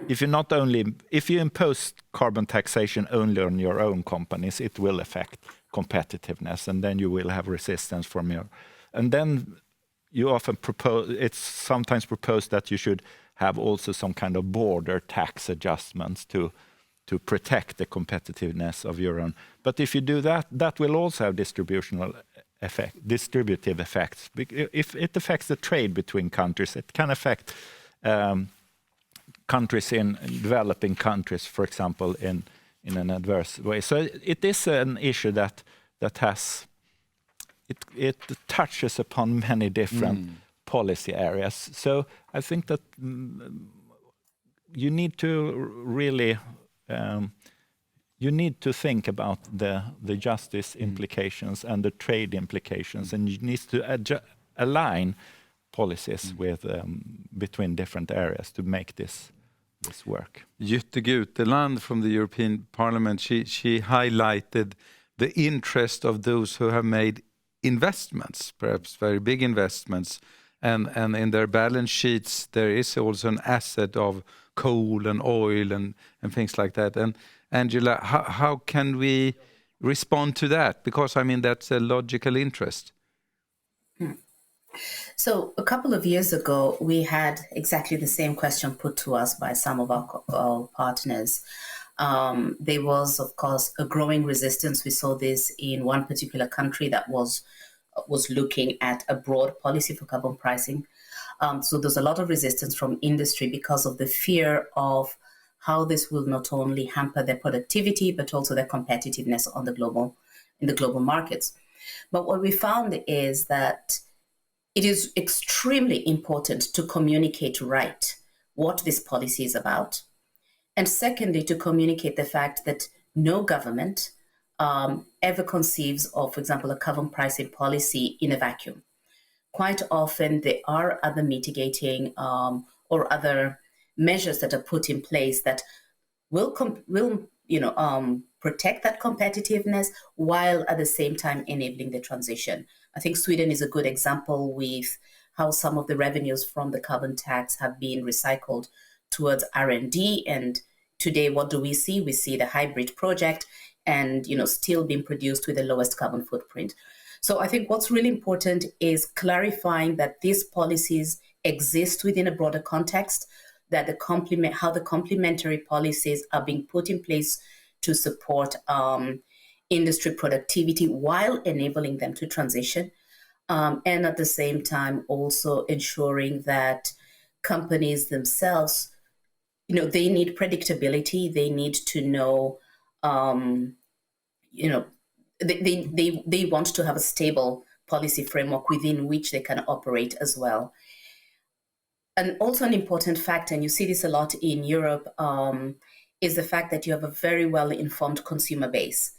if you impose carbon taxation only on your own companies, it will affect competitiveness, and then you will have resistance from your. And then you often it's sometimes proposed that you should have also some kind of border tax adjustments to protect the competitiveness of your own. But if you do that, that will also have distributive effects. If it affects the trade between countries, it can affect countries in developing countries, for example, in an adverse way. So it is an issue that has it touches upon many different policy areas. So I think that you need to really you need to think about the justice implications and the trade implications, and you need to align policies with between different areas to make this work. Jytte Guteland from the European Parliament, she highlighted the interest of those who have made investments, perhaps very big investments, and in their balance sheets there is also an asset of coal and oil and things like that. And Angela, how can we respond to that? Because I mean that's a logical interest. So a couple of years ago, we had exactly the same question put to us by some of our partners. There was, of course, a growing resistance. We saw this in one particular country that was looking at a broad policy for carbon pricing. So there's a lot of resistance from industry because of the fear of how this will not only hamper their productivity, but also their competitiveness in the global markets. But what we found is that it is extremely important to communicate right what this policy is about. And secondly, to communicate the fact that no government ever conceives of, for example, a carbon pricing policy in a vacuum. Quite often there are other mitigating or other measures that are put in place that will protect that competitiveness while at the same time enabling the transition. I think Sweden is a good example with how some of the revenues from the carbon tax have been recycled towards R&D. And today, what do we see? We see the hybrid project and still being produced with the lowest carbon footprint. So I think what's really important is clarifying that these policies exist within a broader context, that how the complementary policies are being put in place to support industry productivity while enabling them to transition. And at the same time, also ensuring that companies themselves, they need predictability. They need to know, they want to have a stable policy framework within which they can operate as well. And also an important fact, and you see this a lot in Europe, is the fact that you have a very well-informed consumer base.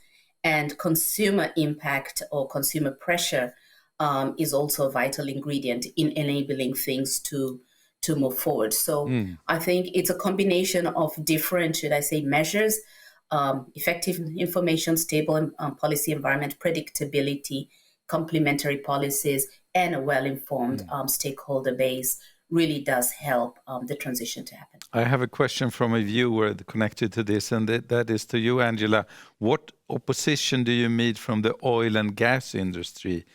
And consumer impact or consumer pressure is also a vital ingredient in enabling things to move forward. So I think it's a combination of different, should I say, measures, effective information, stable policy environment, predictability, complementary policies, and a well-informed stakeholder base really does help the transition to happen. I have a question from a viewer connected to this, and that is to you, Angela. What opposition do you meet from the oil and gas industry?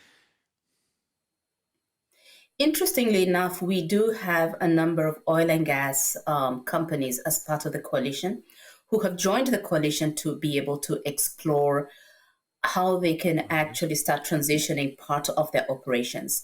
Interestingly enough, we do have a number of oil and gas companies as part of the coalition who have joined the coalition to be able to explore how they can actually start transitioning part of their operations.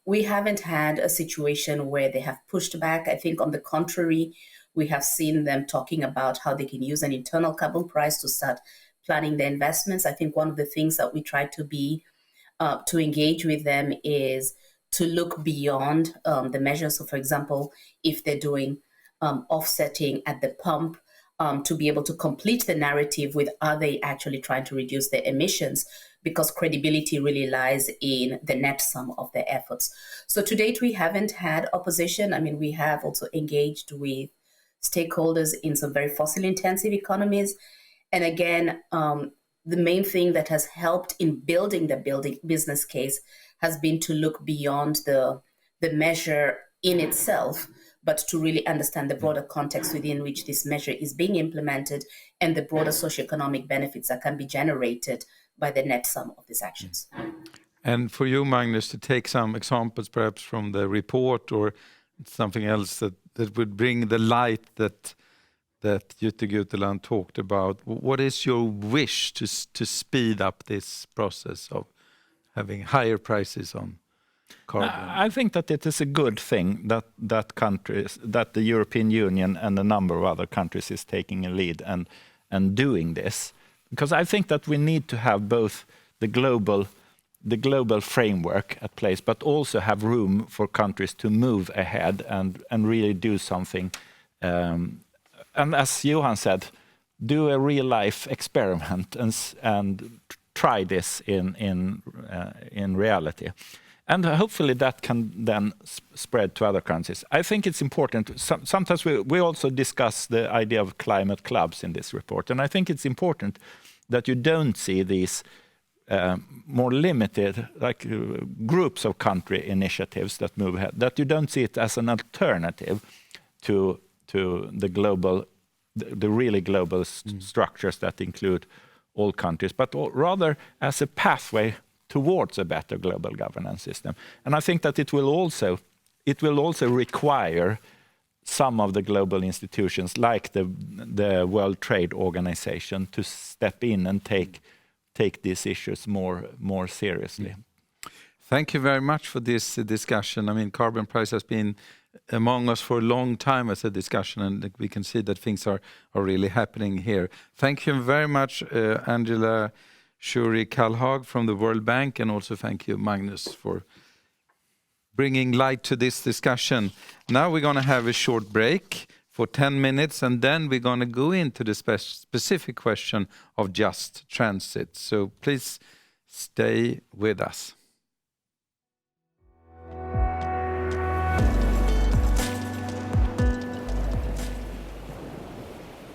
We haven't had a situation where they have pushed back. I think on the contrary, we have seen them talking about how they can use an internal carbon price to start planning their investments. I think one of the things that we try to engage with them is to look beyond the measures. So for example, if they're doing offsetting at the pump, to be able to complete the narrative with, are they actually trying to reduce their emissions? Because credibility really lies in the net sum of their efforts. So to date, we haven't had opposition. I mean, we have also engaged with stakeholders in some very fossil-intensive economies. And again, the main thing that has helped in building the business case has been to look beyond the measure in itself, but to really understand the broader context within which this measure is being implemented and the broader socioeconomic benefits that can be generated by the net sum of these actions. And for you, Magnus, to take some examples perhaps from the report or something else that would bring the light that Jytte Guteland talked about. What is your wish to speed up this process of having higher prices on carbon? I think that it is a good thing that the European Union and a number of other countries is taking a lead and doing this, because I think that we need to have both the global framework at place, but also have room for countries to move ahead and really do something. And as Johan said, do a real life experiment and try this in reality. And hopefully that can then spread to other countries. I think it's important. Sometimes we also discuss the idea of climate clubs in this report. And I think it's important that you don't see these more limited groups of country initiatives that move ahead, that you don't see it as an alternative to the really global structures that include all countries, but rather as a pathway towards a better global governance system. And I think that it will also require some of the global institutions like the World Trade Organization to step in and take these issues more seriously. Thank you very much for this discussion. I mean, carbon price has been among us for a long time as a discussion, and we can see that things are really happening here. Thank you very much, Angela Shuri-Kalhag from the World Bank, and also thank you, Magnus, for bringing light to this discussion. Now we're going to have a short break for 10 minutes, and then we're going to go into the specific question of just transit. So please stay with us.